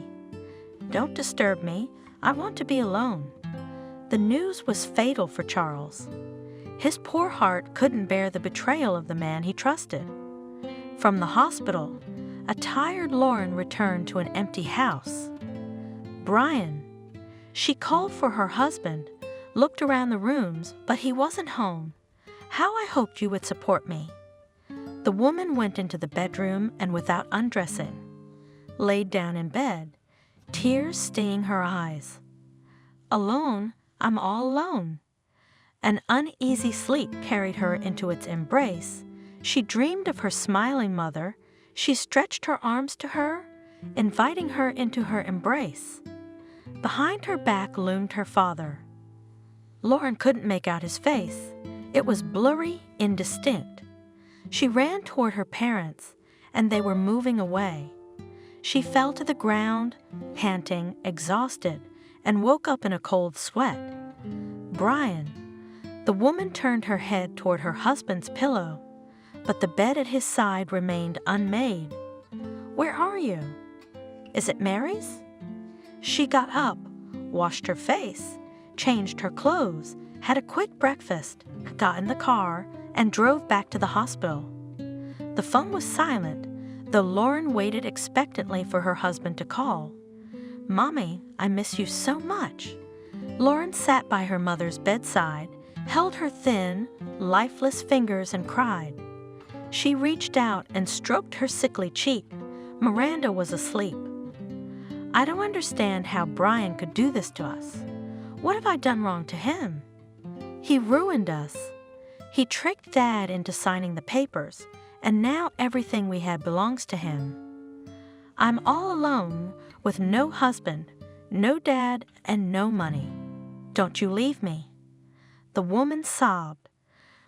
"Don't disturb me, I want to be alone." The news was fatal for Charles. His poor heart couldn't bear the betrayal of the man he trusted. From the hospital, a tired Lauren returned to an empty house. "Brian." She called for her husband, looked around the rooms, but he wasn't home. "How I hoped you would support me." The woman went into the bedroom and, without undressing, laid down in bed, tears staining her eyes. "Alone, I'm all alone." An uneasy sleep carried her into its embrace. She dreamed of her smiling mother. She stretched her arms to her, inviting her into her embrace. Behind her back loomed her father. Lauren couldn't make out his face. It was blurry, indistinct. She ran toward her parents, and they were moving away. She fell to the ground, panting, exhausted, and woke up in a cold sweat. "Brian." The woman turned her head toward her husband's pillow, but the bed at his side remained unmade. "Where are you?" "Is it Mary's?" She got up, washed her face, changed her clothes, had a quick breakfast, got in the car, and drove back to the hospital. The phone was silent, though Lauren waited expectantly for her husband to call. "Mommy, I miss you so much." Lauren sat by her mother's bedside, held her thin, lifeless fingers and cried. She reached out and stroked her sickly cheek. Miranda was asleep. "I don't understand how Brian could do this to us. What have I done wrong to him? He ruined us. He tricked Dad into signing the papers, and now everything we had belongs to him. I'm all alone with no husband, no dad, and no money. Don't you leave me." The woman sobbed.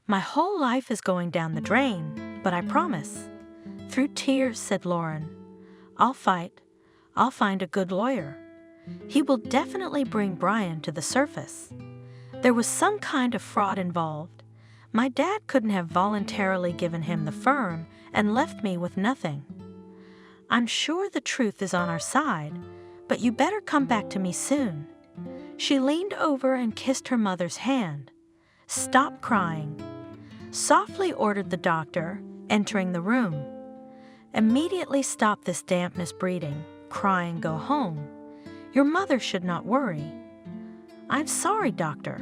"My whole life is going down the drain, but I promise." Through tears, said Lauren, "I'll fight. I'll find a good lawyer. He will definitely bring Brian to the surface. There was some kind of fraud involved. My dad couldn't have voluntarily given him the firm and left me with nothing. I'm sure the truth is on our side, but you better come back to me soon." She leaned over and kissed her mother's hand. "Stop crying," softly ordered the doctor, entering the room. "Immediately stop this dampness breeding. Cry and go home. Your mother should not worry." "I'm sorry, doctor."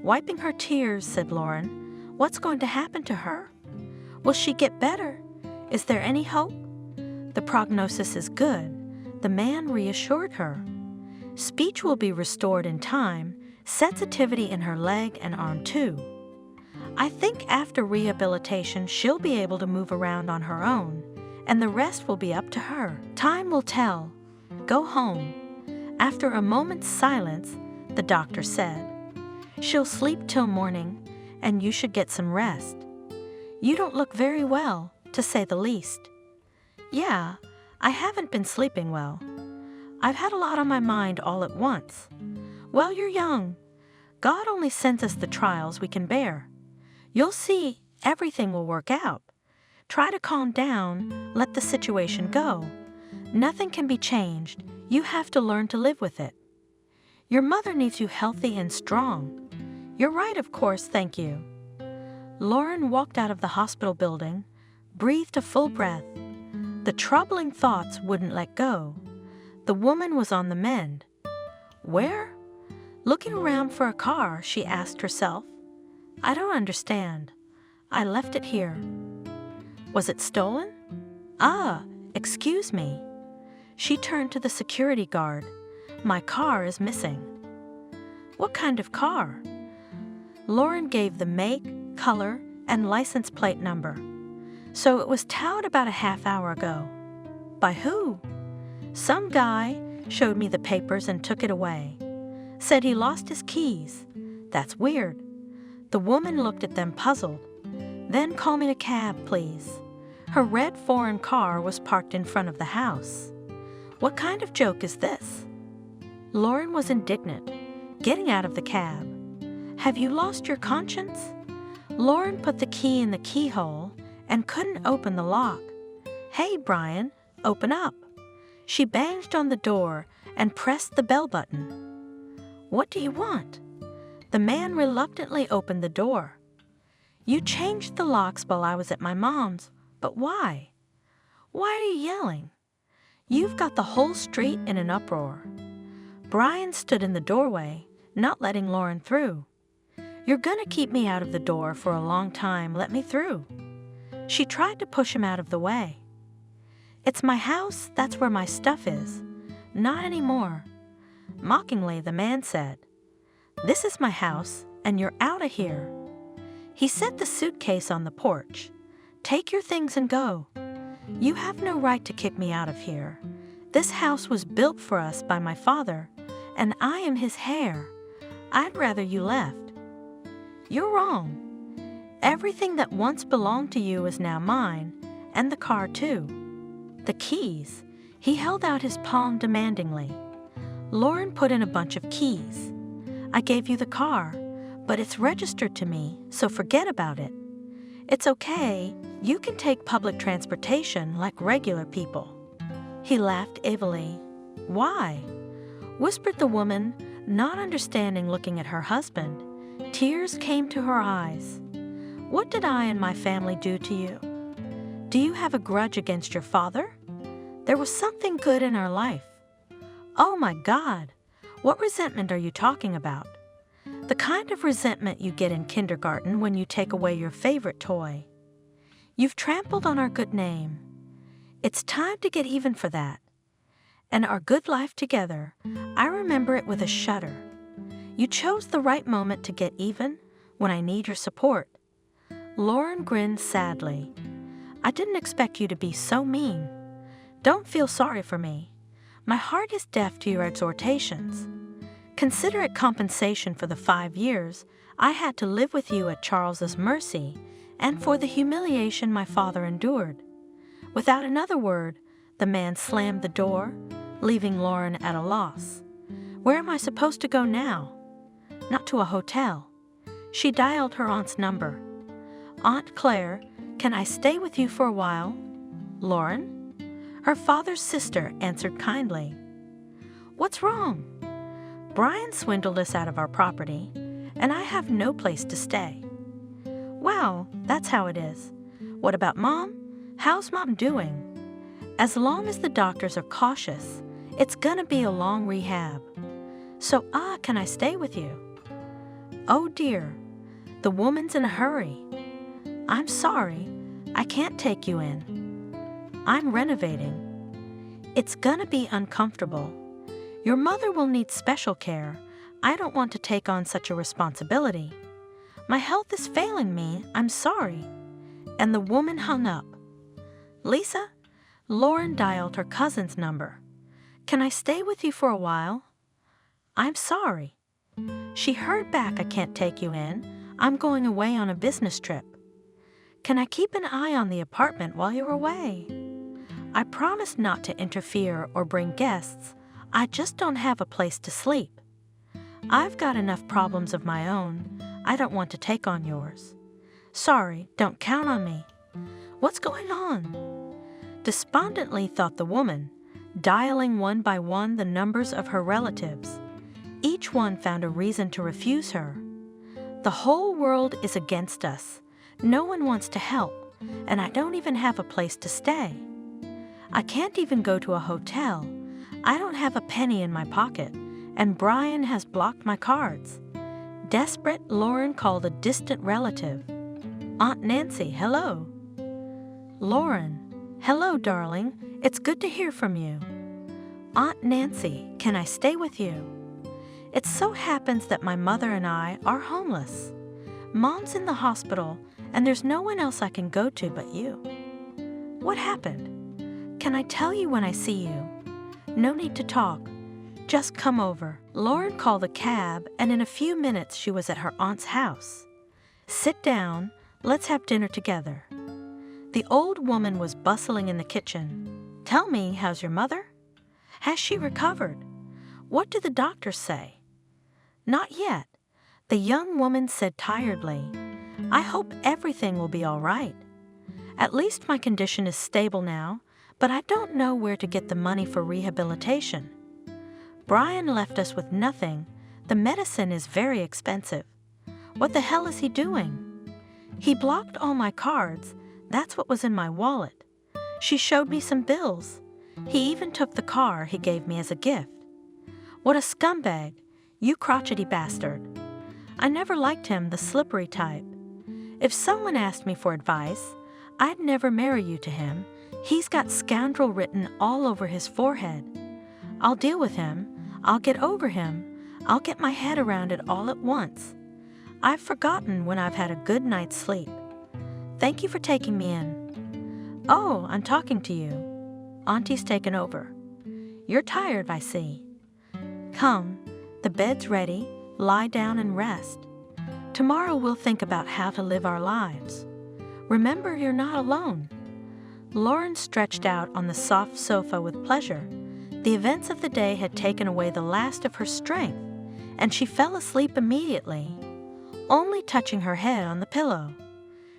Wiping her tears, said Lauren, "What's going to happen to her? Will she get better? Is there any hope?" "The prognosis is good," the man reassured her. "Speech will be restored in time, sensitivity in her leg and arm too. I think after rehabilitation she'll be able to move around on her own, and the rest will be up to her. Time will tell. Go home." After a moment's silence, the doctor said, "She'll sleep till morning, and you should get some rest. You don't look very well, to say the least." "Yeah, I haven't been sleeping well. I've had a lot on my mind all at once." "Well, you're young. God only sends us the trials we can bear. You'll see everything will work out. Try to calm down, let the situation go. Nothing can be changed. You have to learn to live with it. Your mother needs you healthy and strong." "You're right, of course, thank you." Lauren walked out of the hospital building, breathed a full breath. The troubling thoughts wouldn't let go. The woman was on the mend. Where? Looking around for a car, she asked herself. "I don't understand. I left it here. Was it stolen? Ah, excuse me." She turned to the security guard. "My car is missing." "What kind of car?" Lauren gave the make, color, and license plate number. "So it was towed about a half hour ago." "By who?" "Some guy showed me the papers and took it away. Said he lost his keys. That's weird." The woman looked at them puzzled. "Then call me a cab, please." Her red foreign car was parked in front of the house. What kind of joke is this? Lauren was indignant, getting out of the cab. Have you lost your conscience? Lauren put the key in the keyhole and couldn't open the lock. Hey, Brian, open up. She banged on the door and pressed the bell button. What do you want? The man reluctantly opened the door. You changed the locks while I was at my mom's, but why? Why are you yelling? You've got the whole street in an uproar. Brian stood in the doorway, not letting Lauren through. You're gonna keep me out of the door for a long time, let me through. She tried to push him out of the way. It's my house, that's where my stuff is. Not anymore. Mockingly, the man said, This is my house, and you're out of here. He set the suitcase on the porch. Take your things and go. You have no right to kick me out of here. This house was built for us by my father, and I am his heir. I'd rather you left. You're wrong. Everything that once belonged to you is now mine, and the car too. The keys. He held out his palm demandingly. Lauren put in a bunch of keys. I gave you the car, but it's registered to me, so forget about it. It's okay, you can take public transportation like regular people. He laughed evilly. Why? Whispered the woman, not understanding, looking at her husband. Tears came to her eyes. What did I and my family do to you? Do you have a grudge against your father? There was something good in our life. Oh my God, what resentment are you talking about? The kind of resentment you get in kindergarten when you take away your favorite toy. You've trampled on our good name. It's time to get even for that. And our good life together, I remember it with a shudder. You chose the right moment to get even when I need your support. Lauren grinned sadly. I didn't expect you to be so mean. Don't feel sorry for me. My heart is deaf to your exhortations. Consider it compensation for the 5 years I had to live with you at Charles's mercy and for the humiliation my father endured. Without another word, the man slammed the door, leaving Lauren at a loss. Where am I supposed to go now? Not to a hotel. She dialed her aunt's number. Aunt Claire, can I stay with you for a while? Lauren? Her father's sister answered kindly. What's wrong? Brian swindled us out of our property, and I have no place to stay. Well, that's how it is. What about Mom? How's Mom doing? As long as the doctors are cautious, it's gonna be a long rehab. So, can I stay with you? Oh dear, the woman's in a hurry. I'm sorry, I can't take you in. I'm renovating. It's gonna be uncomfortable. Your mother will need special care. I don't want to take on such a responsibility. My health is failing me, I'm sorry. And the woman hung up. Lisa? Lauren dialed her cousin's number. Can I stay with you for a while? I'm sorry. She heard back, I can't take you in. I'm going away on a business trip. Can I keep an eye on the apartment while you're away? I promise not to interfere or bring guests. I just don't have a place to sleep. I've got enough problems of my own. I don't want to take on yours. Sorry, don't count on me. What's going on? Despondently thought the woman, dialing one by one the numbers of her relatives. Each one found a reason to refuse her. The whole world is against us. No one wants to help, and I don't even have a place to stay. I can't even go to a hotel. I don't have a penny in my pocket, and Brian has blocked my cards. Desperate, Lauren called a distant relative. Aunt Nancy, hello. Lauren, hello, darling. It's good to hear from you. Aunt Nancy, can I stay with you? It so happens that my mother and I are homeless. Mom's in the hospital, and there's no one else I can go to but you. What happened? Can I tell you when I see you? No need to talk. Just come over. Lauren called a cab, and in a few minutes she was at her aunt's house. Sit down. Let's have dinner together. The old woman was bustling in the kitchen. "Tell me, how's your mother? Has she recovered? What do the doctors say?" "Not yet." The young woman said tiredly, "I hope everything will be all right. At least my condition is stable now, but I don't know where to get the money for rehabilitation. Brian left us with nothing. The medicine is very expensive. What the hell is he doing? He blocked all my cards. That's what was in my wallet. She showed me some bills. He even took the car he gave me as a gift. What a scumbag, you crotchety bastard. I never liked him, the slippery type. If someone asked me for advice, I'd never marry you to him. He's got scoundrel written all over his forehead. I'll deal with him. I'll get over him. I'll get my head around it all at once. I've forgotten when I've had a good night's sleep. Thank you for taking me in." "Oh, I'm talking to you. Auntie's taken over. You're tired, I see. Come, the bed's ready. Lie down and rest. Tomorrow we'll think about how to live our lives. Remember, you're not alone." Lauren stretched out on the soft sofa with pleasure. The events of the day had taken away the last of her strength, and she fell asleep immediately, only touching her head on the pillow.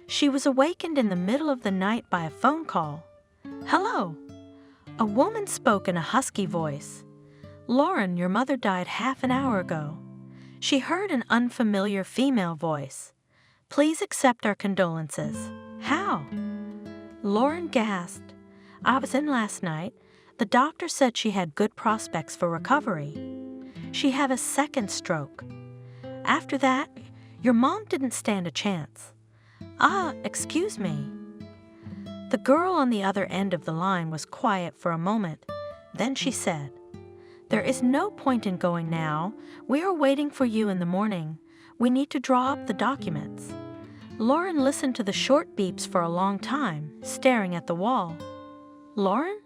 She was awakened in the middle of the night by a phone call. "Hello." A woman spoke in a husky voice. "Lauren, your mother died half an hour ago." She heard an unfamiliar female voice. "Please accept our condolences." "How?" Lauren gasped. "I was in last night. The doctor said she had good prospects for recovery. She had a second stroke. After that, your mom didn't stand a chance." Excuse me." The girl on the other end of the line was quiet for a moment. Then she said, "There is no point in going now. We are waiting for you in the morning. We need to draw up the documents." Lauren listened to the short beeps for a long time, staring at the wall. "Lauren?"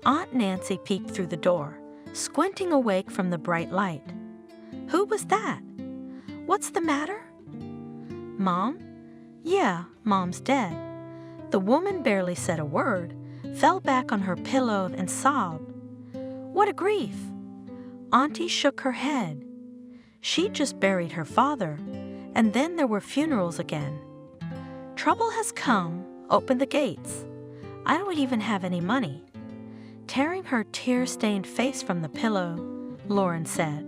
Aunt Nancy peeked through the door, squinting awake from the bright light. "Who was that? What's the matter?" "Mom?" "Yeah, Mom's dead." The woman barely said a word, fell back on her pillow and sobbed. "What a grief!" Auntie shook her head. She'd just buried her father, and then there were funerals again. "Trouble has come. Open the gates. I don't even have any money." Tearing her tear-stained face from the pillow, Lauren said,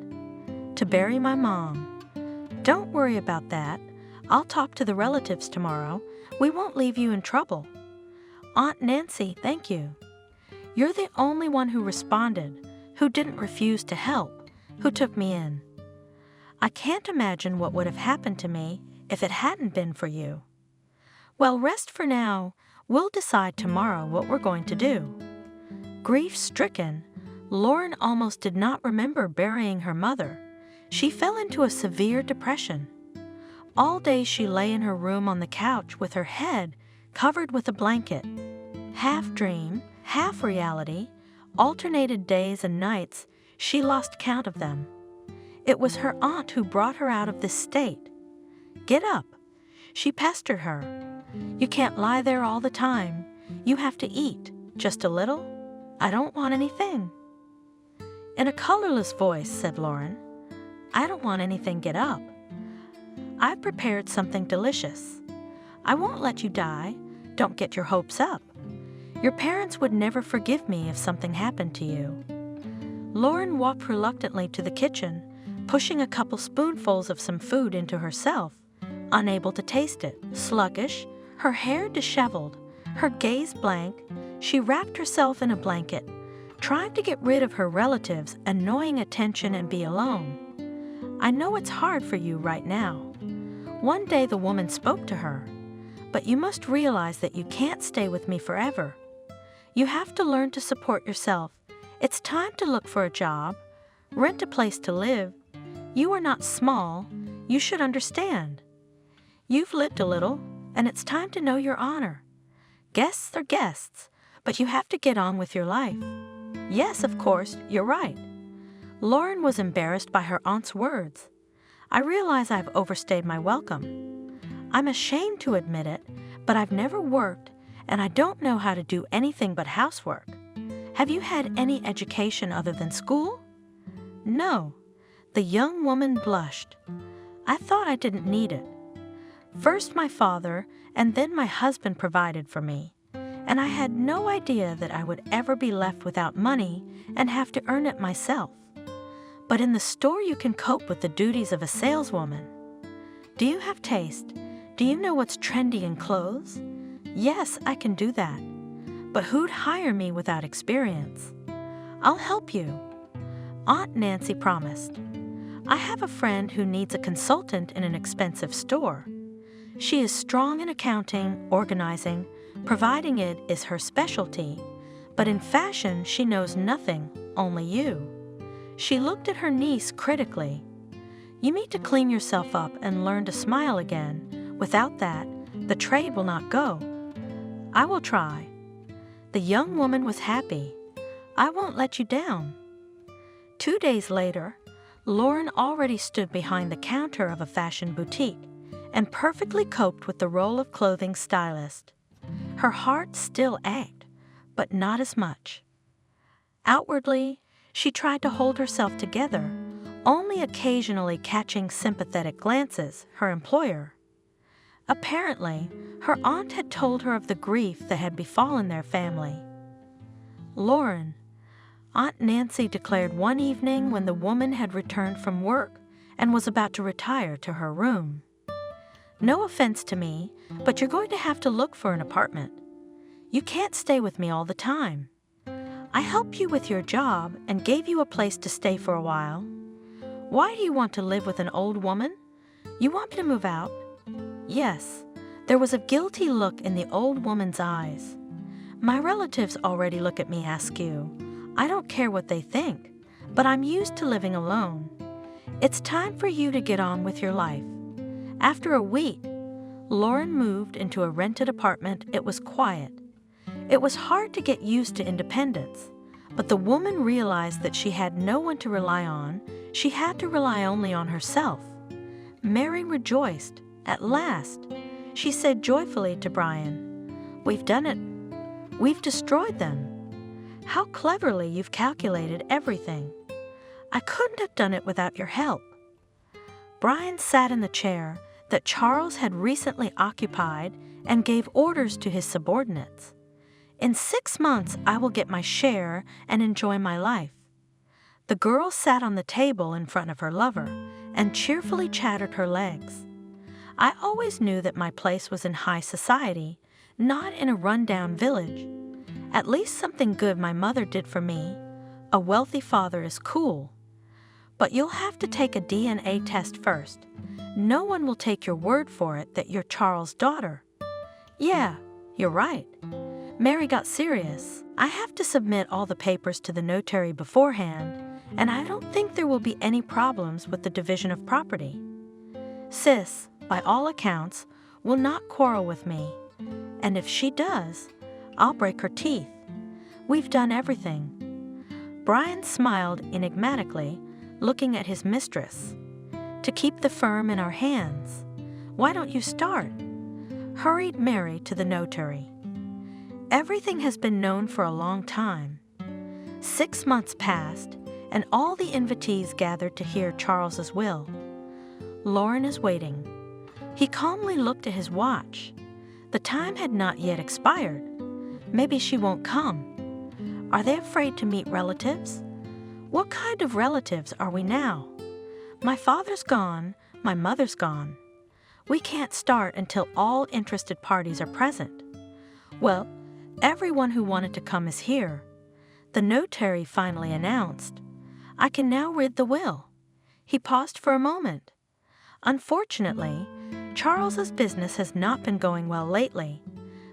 "To bury my mom. Don't worry about that. I'll talk to the relatives tomorrow. We won't leave you in trouble." "Aunt Nancy, thank you. You're the only one who responded, who didn't refuse to help, who took me in. I can't imagine what would have happened to me if it hadn't been for you." "Well, rest for now. We'll decide tomorrow what we're going to do." Grief-stricken, Lauren almost did not remember burying her mother. She fell into a severe depression. All day she lay in her room on the couch with her head covered with a blanket. Half dream, half reality, alternated days and nights, she lost count of them. It was her aunt who brought her out of this state. "Get up." She pestered her. "You can't lie there all the time. You have to eat. Just a little?" "I don't want anything." In a colorless voice, said Lauren, "I don't want anything. Get up. I've prepared something delicious. I won't let you die. Don't get your hopes up. Your parents would never forgive me if something happened to you." Lauren walked reluctantly to the kitchen, pushing a couple spoonfuls of some food into herself, unable to taste it. Sluggish, her hair disheveled, her gaze blank, she wrapped herself in a blanket, trying to get rid of her relatives' annoying attention and be alone. "I know it's hard for you right now." One day the woman spoke to her. "But you must realize that you can't stay with me forever. You have to learn to support yourself. It's time to look for a job, rent a place to live. You are not small. You should understand. You've lived a little, and it's time to know your honor. Guests are guests, but you have to get on with your life." "Yes, of course, you're right." Lauren was embarrassed by her aunt's words. "I realize I've overstayed my welcome. I'm ashamed to admit it, but I've never worked, and I don't know how to do anything but housework. Have you had any education other than school?" "No." The young woman blushed. "I thought I didn't need it. First my father and then my husband provided for me, and I had no idea that I would ever be left without money and have to earn it myself. But in the store you can cope with the duties of a saleswoman. Do you have taste? Do you know what's trendy in clothes? Yes, I can do that. But who'd hire me without experience? I'll help you." Aunt Nancy promised. "I have a friend who needs a consultant in an expensive store. She is strong in accounting, organizing, providing it is her specialty, but in fashion she knows nothing, only you." She looked at her niece critically. "You need to clean yourself up and learn to smile again. Without that, the trade will not go." "I will try." The young woman was happy. "I won't let you down." 2 days later, Lauren already stood behind the counter of a fashion boutique and perfectly coped with the role of clothing stylist. Her heart still ached, but not as much. Outwardly, she tried to hold herself together, only occasionally catching sympathetic glances her employer. Apparently, her aunt had told her of the grief that had befallen their family. "Lauren," Aunt Nancy declared one evening when the woman had returned from work and was about to retire to her room, "no offense to me, but you're going to have to look for an apartment. You can't stay with me all the time. I helped you with your job and gave you a place to stay for a while. Why do you want to live with an old woman? You want me to move out?" Yes, there was a guilty look in the old woman's eyes. "My relatives already look at me askew. I don't care what they think, but I'm used to living alone. It's time for you to get on with your life." After a week, Lauren moved into a rented apartment. It was quiet. It was hard to get used to independence, but the woman realized that she had no one to rely on. She had to rely only on herself. Mary rejoiced. At last, she said joyfully to Brian, "We've done it. We've destroyed them. How cleverly you've calculated everything. I couldn't have done it without your help." Brian sat in the chair that Charles had recently occupied and gave orders to his subordinates. "In 6 months, I will get my share and enjoy my life." The girl sat on the table in front of her lover and cheerfully chattered her legs. "I always knew that my place was in high society, not in a run-down village. At least something good my mother did for me. A wealthy father is cool. But you'll have to take a DNA test first. No one will take your word for it that you're Charles' daughter." "Yeah, you're right." Mary got serious. "I have to submit all the papers to the notary beforehand, and I don't think there will be any problems with the division of property. Sis, by all accounts, will not quarrel with me, and if she does, I'll break her teeth. We've done everything." Brian smiled enigmatically, looking at his mistress. "To keep the firm in our hands. Why don't you start?" Hurried Mary to the notary. Everything has been known for a long time. 6 months passed, and all the invitees gathered to hear Charles's will. Lauren is waiting. He calmly looked at his watch. The time had not yet expired. Maybe she won't come. Are they afraid to meet relatives? What kind of relatives are we now? My father's gone, my mother's gone. We can't start until all interested parties are present. Well, everyone who wanted to come is here. The notary finally announced, "I can now read the will." He paused for a moment. Unfortunately, Charles's business has not been going well lately,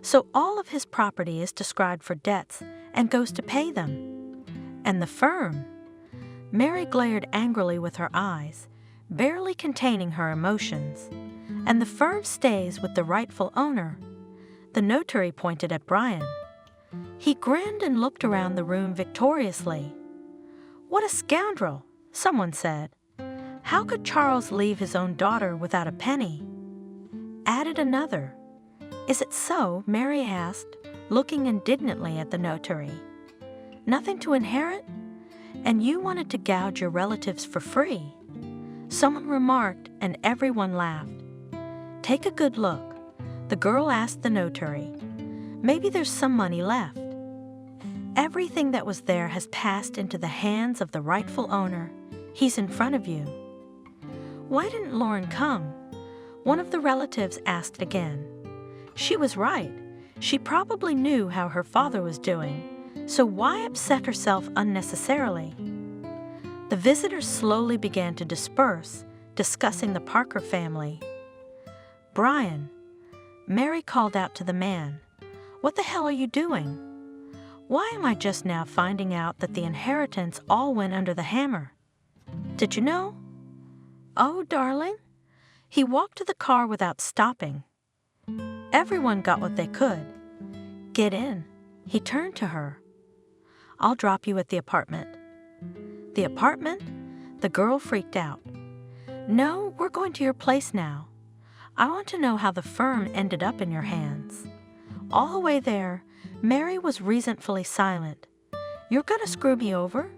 so all of his property is described for debts and goes to pay them. And the firm? Mary glared angrily with her eyes, barely containing her emotions. And the firm stays with the rightful owner. The notary pointed at Brian. He grinned and looked around the room victoriously. "What a scoundrel," someone said. "How could Charles leave his own daughter without a penny?" Added another. "Is it so?" Mary asked, looking indignantly at the notary. Nothing to inherit? And you wanted to gouge your relatives for free? Someone remarked, and everyone laughed. Take a good look. The girl asked the notary. Maybe there's some money left. Everything that was there has passed into the hands of the rightful owner. He's in front of you. Why didn't Lauren come? One of the relatives asked again. She was right. She probably knew how her father was doing, so why upset herself unnecessarily? The visitors slowly began to disperse, discussing the Parker family. Brian, Mary called out to the man, "What the hell are you doing? Why am I just now finding out that the inheritance all went under the hammer? Did you know?" "Oh, darling." He walked to the car without stopping. Everyone got what they could. "Get in." He turned to her. "I'll drop you at the apartment." "The apartment?" The girl freaked out. "No, we're going to your place now. I want to know how the firm ended up in your hands." All the way there, Mary was resentfully silent. "You're going to screw me over?"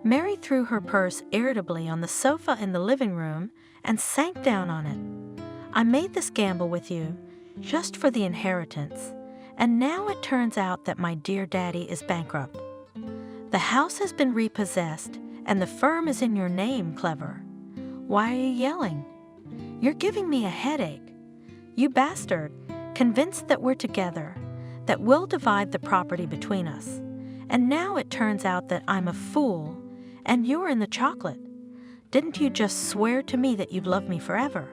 Mary threw her purse irritably on the sofa in the living room and sank down on it. "I made this gamble with you just for the inheritance, and now it turns out that my dear daddy is bankrupt. The house has been repossessed, and the firm is in your name, Clever. Why are you yelling? You're giving me a headache. You bastard, convinced that we're together, that we'll divide the property between us. And now it turns out that I'm a fool, and you're in the chocolate. Didn't you just swear to me that you'd love me forever?"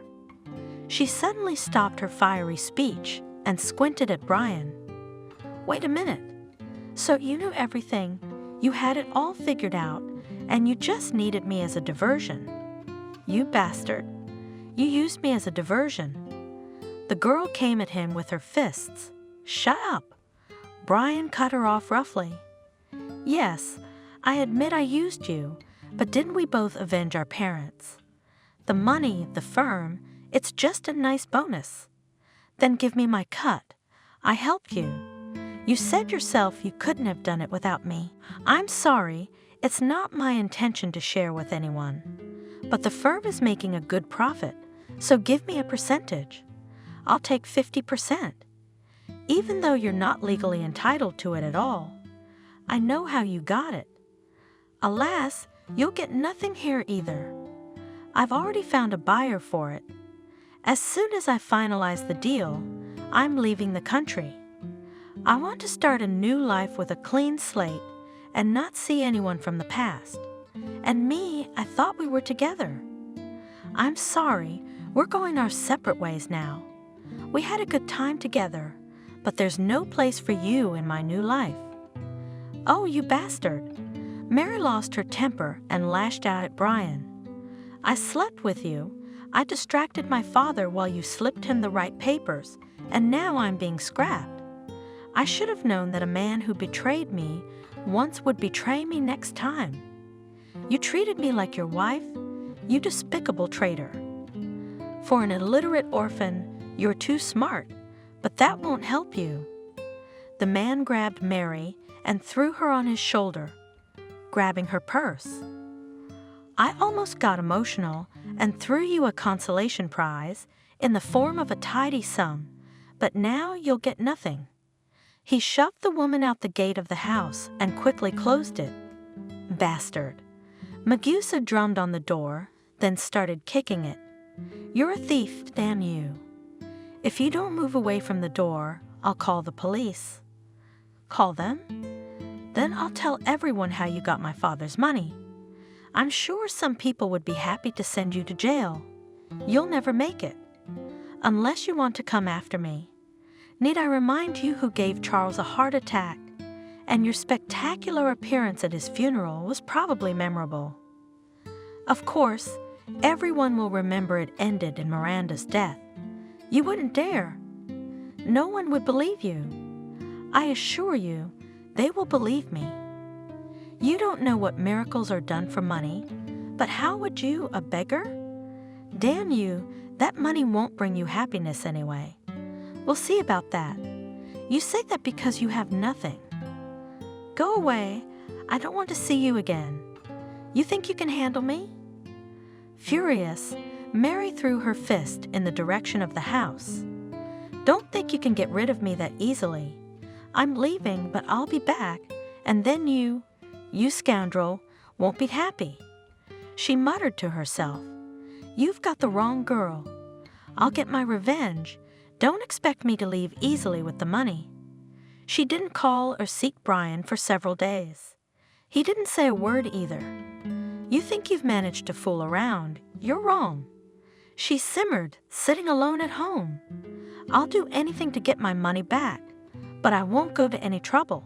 She suddenly stopped her fiery speech and squinted at Brian. "Wait a minute. So you knew everything, you had it all figured out, and you just needed me as a diversion. You bastard. You used me as a diversion." The girl came at him with her fists. "Shut up." Brian cut her off roughly. "Yes, I admit I used you, but didn't we both avenge our parents? The money, the firm, it's just a nice bonus. Then give me my cut. I helped you. You said yourself you couldn't have done it without me. I'm sorry, it's not my intention to share with anyone. But the firm is making a good profit, so give me a percentage. I'll take 50%. Even though you're not legally entitled to it at all. I know how you got it. Alas, you'll get nothing here either. I've already found a buyer for it. As soon as I finalize the deal, I'm leaving the country. I want to start a new life with a clean slate and not see anyone from the past. And me, I thought we were together. I'm sorry, we're going our separate ways now. We had a good time together, but there's no place for you in my new life." "Oh, you bastard." Mary lost her temper and lashed out at Brian. "I slept with you. I distracted my father while you slipped him the right papers, and now I'm being scrapped. I should have known that a man who betrayed me once would betray me next time. You treated me like your wife, you despicable traitor. For an illiterate orphan, you're too smart, but that won't help you." The man grabbed Mary and threw her on his shoulder, grabbing her purse. "I almost got emotional and threw you a consolation prize in the form of a tidy sum, but now you'll get nothing." He shoved the woman out the gate of the house and quickly closed it. "Bastard." Magusa drummed on the door, then started kicking it. "You're a thief, damn you. If you don't move away from the door, I'll call the police." "Call them? Then I'll tell everyone how you got my father's money. I'm sure some people would be happy to send you to jail. You'll never make it. Unless you want to come after me. Need I remind you who gave Charles a heart attack? And your spectacular appearance at his funeral was probably memorable. Of course, everyone will remember it ended in Miranda's death. You wouldn't dare. No one would believe you. I assure you, they will believe me. You don't know what miracles are done for money, but how would you, a beggar? Damn you, that money won't bring you happiness anyway. We'll see about that. You say that because you have nothing. Go away. I don't want to see you again. You think you can handle me? Furious, Mary threw her fist in the direction of the house. Don't think you can get rid of me that easily. I'm leaving, but I'll be back, and then you scoundrel, won't be happy. She muttered to herself, You've got the wrong girl. I'll get my revenge. Don't expect me to leave easily with the money. She didn't call or seek Brian for several days. He didn't say a word either. You think you've managed to fool around. You're wrong. She simmered, sitting alone at home. I'll do anything to get my money back, but I won't go to any trouble.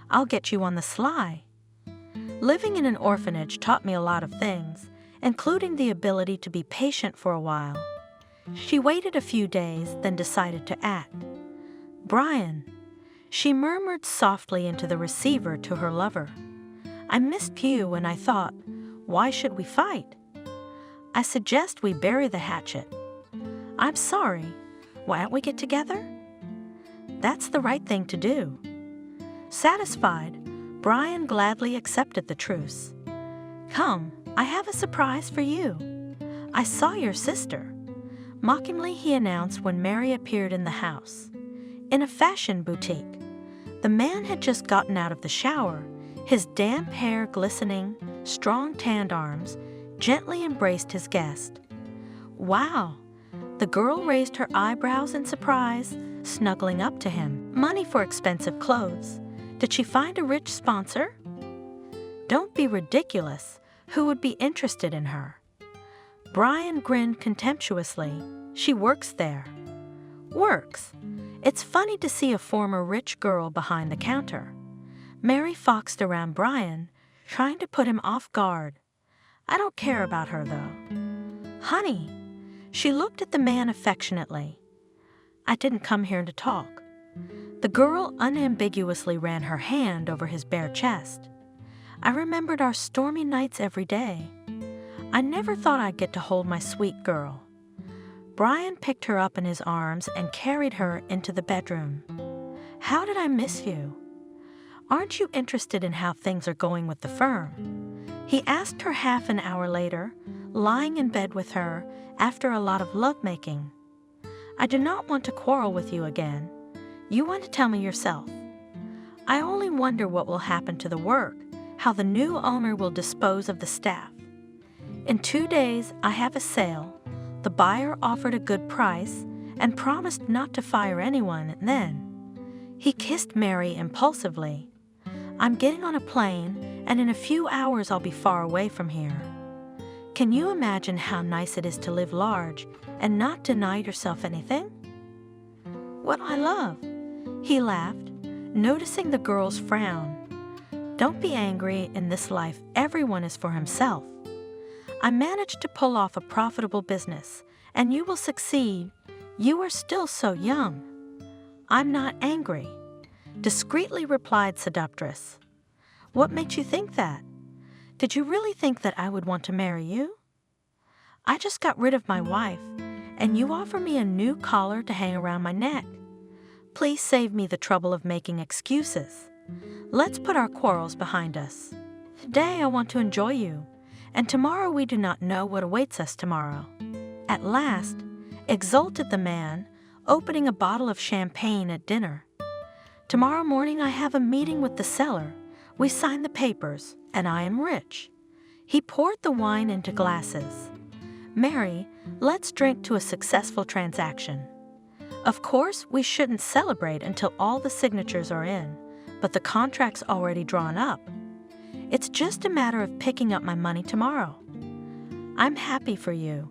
I'll get you on the sly. Living in an orphanage taught me a lot of things, including the ability to be patient for a while. She waited a few days, then decided to act. Brian, she murmured softly into the receiver to her lover. I missed you and I thought, why should we fight? I suggest we bury the hatchet. I'm sorry. Why don't we get together? That's the right thing to do. Satisfied, Brian gladly accepted the truce. Come, I have a surprise for you. I saw your sister. Mockingly he announced when Mary appeared in the house. In a fashion boutique. The man had just gotten out of the shower, his damp hair glistening, strong tanned arms, gently embraced his guest. Wow! The girl raised her eyebrows in surprise, snuggling up to him. Money for expensive clothes. Did she find a rich sponsor? Don't be ridiculous. Who would be interested in her? Brian grinned contemptuously. She works there. Works? It's funny to see a former rich girl behind the counter. Mary foxed around Brian, trying to put him off guard. I don't care about her, though. Honey, she looked at the man affectionately. I didn't come here to talk. The girl unambiguously ran her hand over his bare chest. I remembered our stormy nights every day. I never thought I'd get to hold my sweet girl. Brian picked her up in his arms and carried her into the bedroom. How did I miss you? Aren't you interested in how things are going with the firm? He asked her half an hour later, lying in bed with her after a lot of lovemaking. I do not want to quarrel with you again. You want to tell me yourself. I only wonder what will happen to the work, how the new owner will dispose of the staff. In 2 days, I have a sale. The buyer offered a good price and promised not to fire anyone then. He kissed Mary impulsively. I'm getting on a plane, and in a few hours I'll be far away from here. Can you imagine how nice it is to live large and not deny yourself anything? What I love, he laughed, noticing the girl's frown. Don't be angry. In this life, everyone is for himself. I managed to pull off a profitable business, and you will succeed. You are still so young. I'm not angry, discreetly replied Seductress. What makes you think that? Did you really think that I would want to marry you? I just got rid of my wife, and you offer me a new collar to hang around my neck. Please save me the trouble of making excuses. Let's put our quarrels behind us. Today I want to enjoy you, and tomorrow we do not know what awaits us tomorrow. At last, exulted the man, opening a bottle of champagne at dinner. Tomorrow morning I have a meeting with the seller. We sign the papers, and I am rich. He poured the wine into glasses. Mary, let's drink to a successful transaction. Of course, we shouldn't celebrate until all the signatures are in, but the contract's already drawn up. It's just a matter of picking up my money tomorrow. I'm happy for you.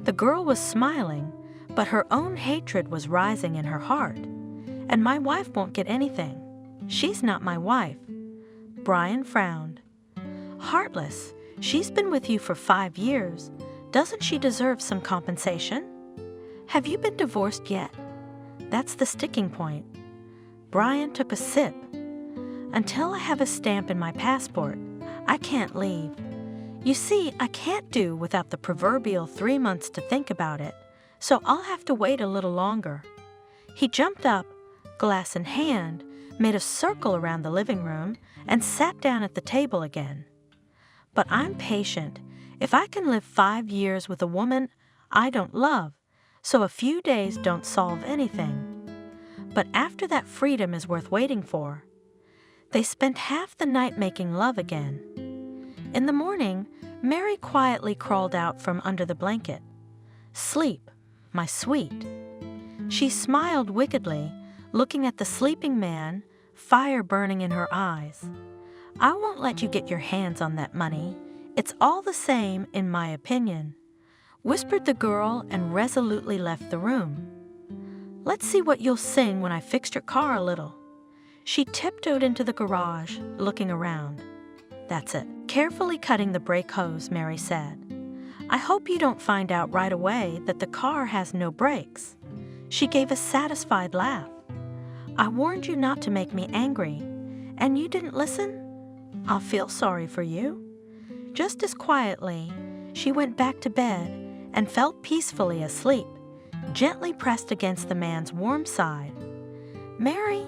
The girl was smiling, but her own hatred was rising in her heart. And my wife won't get anything. She's not my wife. Brian frowned. Heartless, she's been with you for 5 years. Doesn't she deserve some compensation? Have you been divorced yet? That's the sticking point. Brian took a sip. Until I have a stamp in my passport, I can't leave. You see, I can't do without the proverbial 3 months to think about it, so I'll have to wait a little longer. He jumped up, glass in hand, made a circle around the living room and sat down at the table again. But I'm patient. If I can live 5 years with a woman I don't love, so a few days don't solve anything. But after that freedom is worth waiting for. They spent half the night making love again. In the morning, Mary quietly crawled out from under the blanket. "Sleep, my sweet." She smiled wickedly, looking at the sleeping man, fire burning in her eyes. "I won't let you get your hands on that money. It's all the same, in my opinion," whispered the girl and resolutely left the room. "Let's see what you'll sing when I fixed your car a little." She tiptoed into the garage, looking around. "That's it." Carefully cutting the brake hose, Mary said, "I hope you don't find out right away that the car has no brakes." She gave a satisfied laugh. "I warned you not to make me angry, and you didn't listen? I'll feel sorry for you." Just as quietly, she went back to bed and fell peacefully asleep, gently pressed against the man's warm side. "Mary."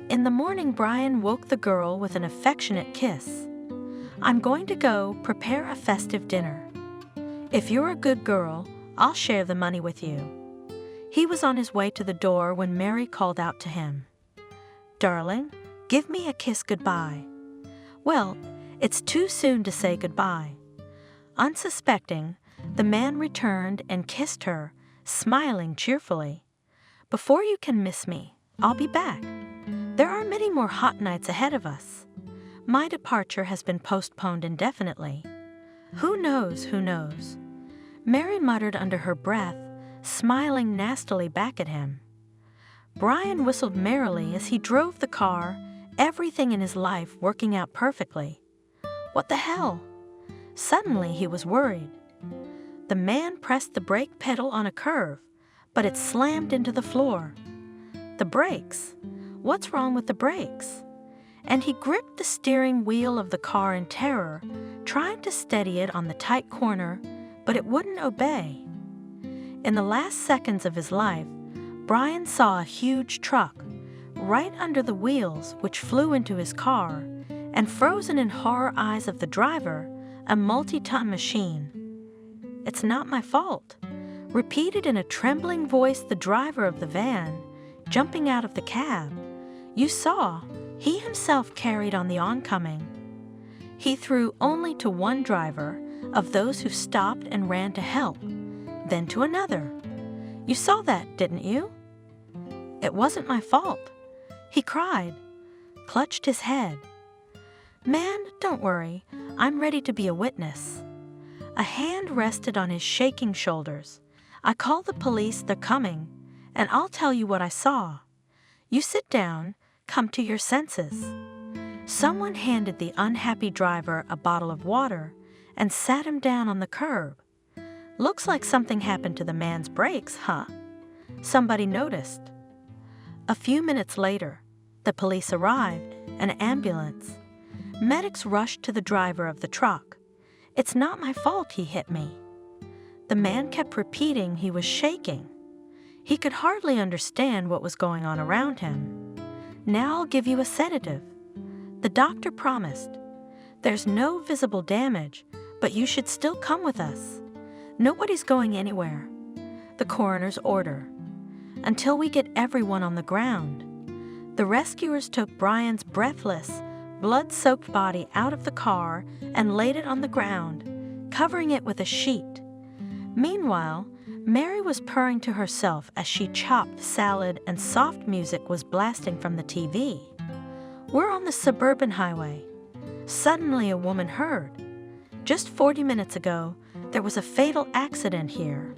In the morning, Brian woke the girl with an affectionate kiss. "I'm going to go prepare a festive dinner. If you're a good girl, I'll share the money with you." He was on his way to the door when Mary called out to him, "Darling, give me a kiss goodbye." Well, it's too soon to say goodbye. Unsuspecting, the man returned and kissed her, smiling cheerfully. "Before you can miss me, I'll be back. There are many more hot nights ahead of us. My departure has been postponed indefinitely. Who knows, who knows?" Mary muttered under her breath, smiling nastily back at him. Brian whistled merrily as he drove the car, everything in his life working out perfectly. What the hell? Suddenly he was worried. The man pressed the brake pedal on a curve, but it slammed into the floor. The brakes. What's wrong with the brakes? And he gripped the steering wheel of the car in terror, trying to steady it on the tight corner, but it wouldn't obey. In the last seconds of his life, Brian saw a huge truck, right under the wheels, which flew into his car, and frozen in horror eyes of the driver, a multi-ton machine. "It's not my fault," repeated in a trembling voice the driver of the van, jumping out of the cab. "You saw, he himself carried on the oncoming." He threw only to one driver of those who stopped and ran to help, then to another. "You saw that, didn't you?" "It wasn't my fault," he cried, clutched his head. "Man, don't worry, I'm ready to be a witness." A hand rested on his shaking shoulders. "I called the police, they're coming, and I'll tell you what I saw. You sit down, come to your senses." Someone handed the unhappy driver a bottle of water and sat him down on the curb. "Looks like something happened to the man's brakes, huh?" Somebody noticed. A few minutes later, the police arrived, an ambulance. Medics rushed to the driver of the truck. "It's not my fault he hit me." The man kept repeating he was shaking. He could hardly understand what was going on around him. "Now I'll give you a sedative," the doctor promised. "There's no visible damage, but you should still come with us. Nobody's going anywhere," the coroner's order, "until we get everyone on the ground." The rescuers took Brian's breathless, blood-soaked body out of the car and laid it on the ground, covering it with a sheet. Meanwhile, Mary was purring to herself as she chopped salad and soft music was blasting from the TV. We're on the suburban highway. Suddenly a woman heard. Just 40 minutes ago, there was a fatal accident here.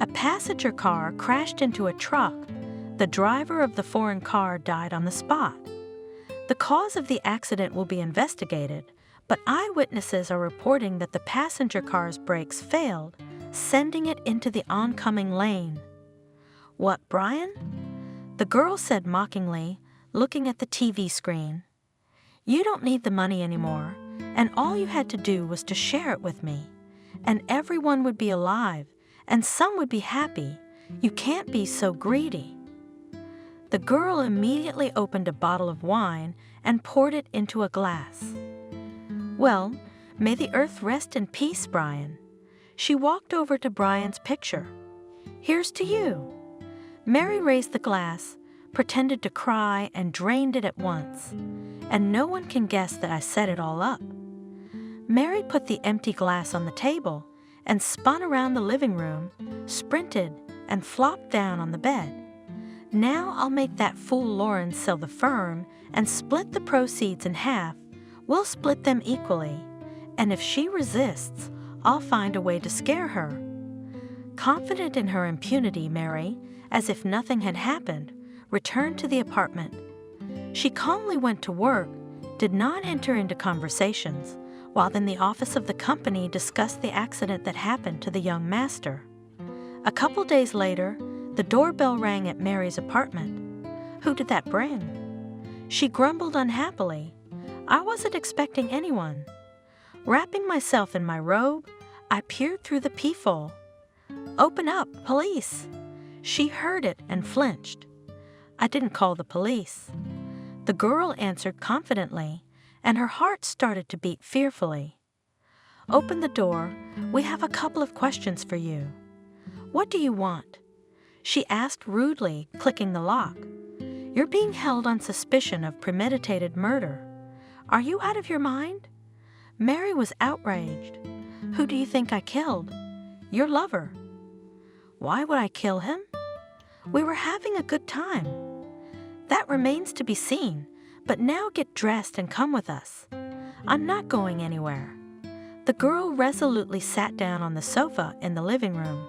A passenger car crashed into a truck. The driver of the foreign car died on the spot. The cause of the accident will be investigated, but eyewitnesses are reporting that the passenger car's brakes failed, sending it into the oncoming lane. "What, Brian?" the girl said mockingly, looking at the TV screen. "You don't need the money anymore, and all you had to do was to share it with me, and everyone would be alive, and some would be happy. You can't be so greedy." The girl immediately opened a bottle of wine and poured it into a glass. "Well, may the earth rest in peace, Brian." She walked over to Brian's picture. "Here's to you." Mary raised the glass, pretended to cry, and drained it at once. And no one can guess that I set it all up. Mary put the empty glass on the table and spun around the living room, sprinted, and flopped down on the bed. "Now I'll make that fool Lauren sell the firm and split the proceeds in half. We'll split them equally. And if she resists, I'll find a way to scare her." Confident in her impunity, Mary, as if nothing had happened, returned to the apartment. She calmly went to work, did not enter into conversations, while in the office of the company discussed the accident that happened to the young master. A couple days later, the doorbell rang at Mary's apartment. Who did that bring? She grumbled unhappily. I wasn't expecting anyone. Wrapping myself in my robe, I peered through the peephole. "Open up, police!" She heard it and flinched. I didn't call the police. The girl answered confidently, and her heart started to beat fearfully. "Open the door. We have a couple of questions for you." "What do you want?" she asked rudely, clicking the lock. "You're being held on suspicion of premeditated murder. Are you out of your mind?" Mary was outraged. "Who do you think I killed?" "Your lover." "Why would I kill him?" "We were having a good time." "That remains to be seen, but now get dressed and come with us." "I'm not going anywhere." The girl resolutely sat down on the sofa in the living room.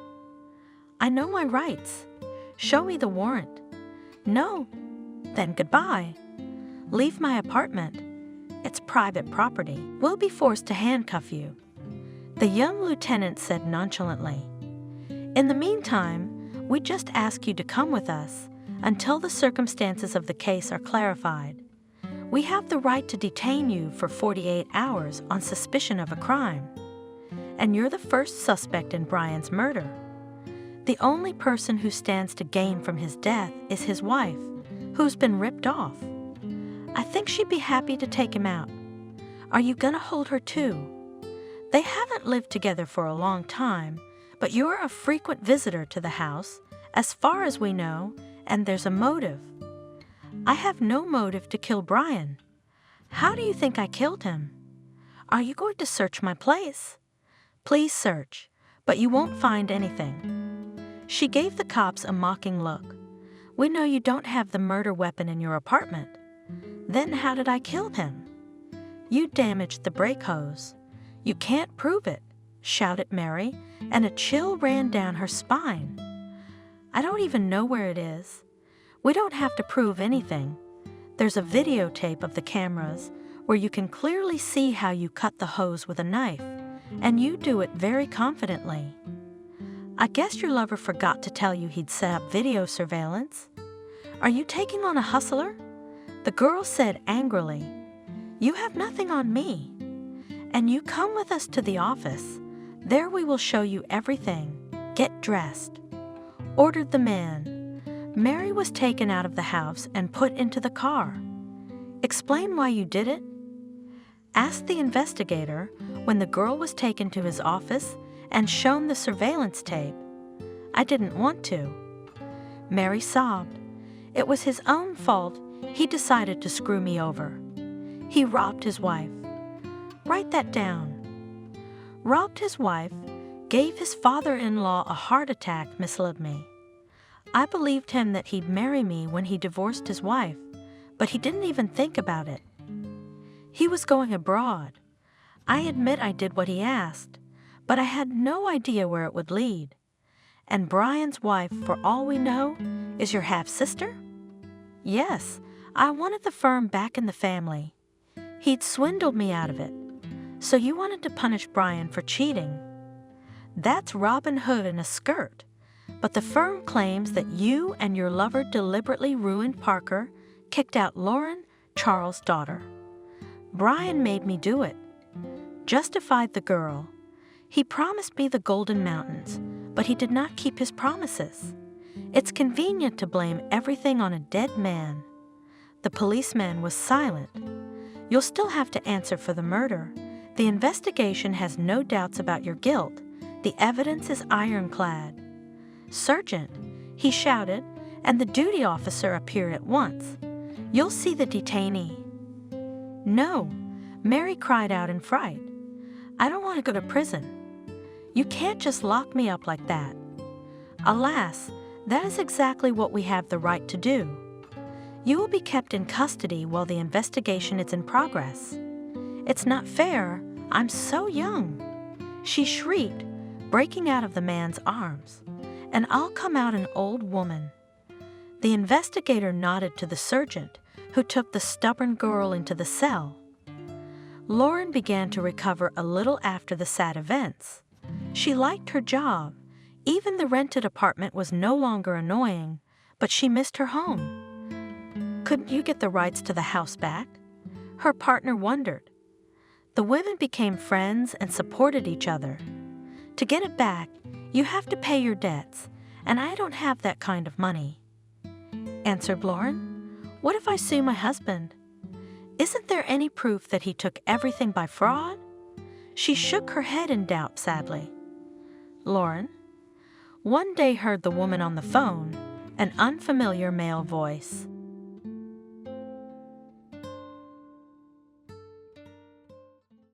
"I know my rights. Show me the warrant." "No." "Then goodbye. Leave my apartment. It's private property. We'll be forced to handcuff you." The young lieutenant said nonchalantly, "In the meantime, we just ask you to come with us until the circumstances of the case are clarified. We have the right to detain you for 48 hours on suspicion of a crime. And you're the first suspect in Brian's murder. The only person who stands to gain from his death is his wife, who's been ripped off. I think she'd be happy to take him out. Are you gonna hold her too? They haven't lived together for a long time, but you're a frequent visitor to the house, as far as we know, and there's a motive." "I have no motive to kill Brian." "How do you think I killed him?" "Are you going to search my place?" "Please search, but you won't find anything." She gave the cops a mocking look. "We know you don't have the murder weapon in your apartment." "Then how did I kill him?" "You damaged the brake hose." "You can't prove it," shouted Mary, and a chill ran down her spine. "I don't even know where it is." "We don't have to prove anything. There's a videotape of the cameras where you can clearly see how you cut the hose with a knife, and you do it very confidently." "I guess your lover forgot to tell you he'd set up video surveillance." "Are you taking on a hustler?" The girl said angrily, "You have nothing on me. And you come with us to the office. There we will show you everything. Get dressed," ordered the man. Mary was taken out of the house and put into the car. "Explain why you did it?" asked the investigator when the girl was taken to his office and shown the surveillance tape. "I didn't want to." Mary sobbed. "It was his own fault. He decided to screw me over. He robbed his wife." "Write that down." "Robbed his wife, gave his father-in-law a heart attack, misled me. I believed him that he'd marry me when he divorced his wife, but he didn't even think about it. He was going abroad. I admit I did what he asked, but I had no idea where it would lead. And Brian's wife, for all we know, is your half-sister?" "Yes, I wanted the firm back in the family. He'd swindled me out of it. So you wanted to punish Brian for cheating. That's Robin Hood in a skirt. But the firm claims that you and your lover deliberately ruined Parker, kicked out Lauren, Charles' daughter. Brian made me do it," justified the girl. "He promised me the Golden Mountains, but he did not keep his promises. It's convenient to blame everything on a dead man. The policeman was silent. You'll still have to answer for the murder. The investigation has no doubts about your guilt. The evidence is ironclad. Sergeant, he shouted, and the duty officer appeared at once. You'll see the detainee. No, Mary cried out in fright. I don't want to go to prison. You can't just lock me up like that. Alas, that is exactly what we have the right to do. You will be kept in custody while the investigation is in progress. It's not fair. I'm so young. She shrieked, breaking out of the man's arms. And I'll come out an old woman. The investigator nodded to the sergeant, who took the stubborn girl into the cell. Lauren began to recover a little after the sad events. She liked her job. Even the rented apartment was no longer annoying, but she missed her home. Couldn't you get the rights to the house back? Her partner wondered. The women became friends and supported each other. To get it back, you have to pay your debts, and I don't have that kind of money. Answered Lauren. What if I sue my husband? Isn't there any proof that he took everything by fraud? She shook her head in doubt sadly. Lauren one day heard the woman on the phone, an unfamiliar male voice.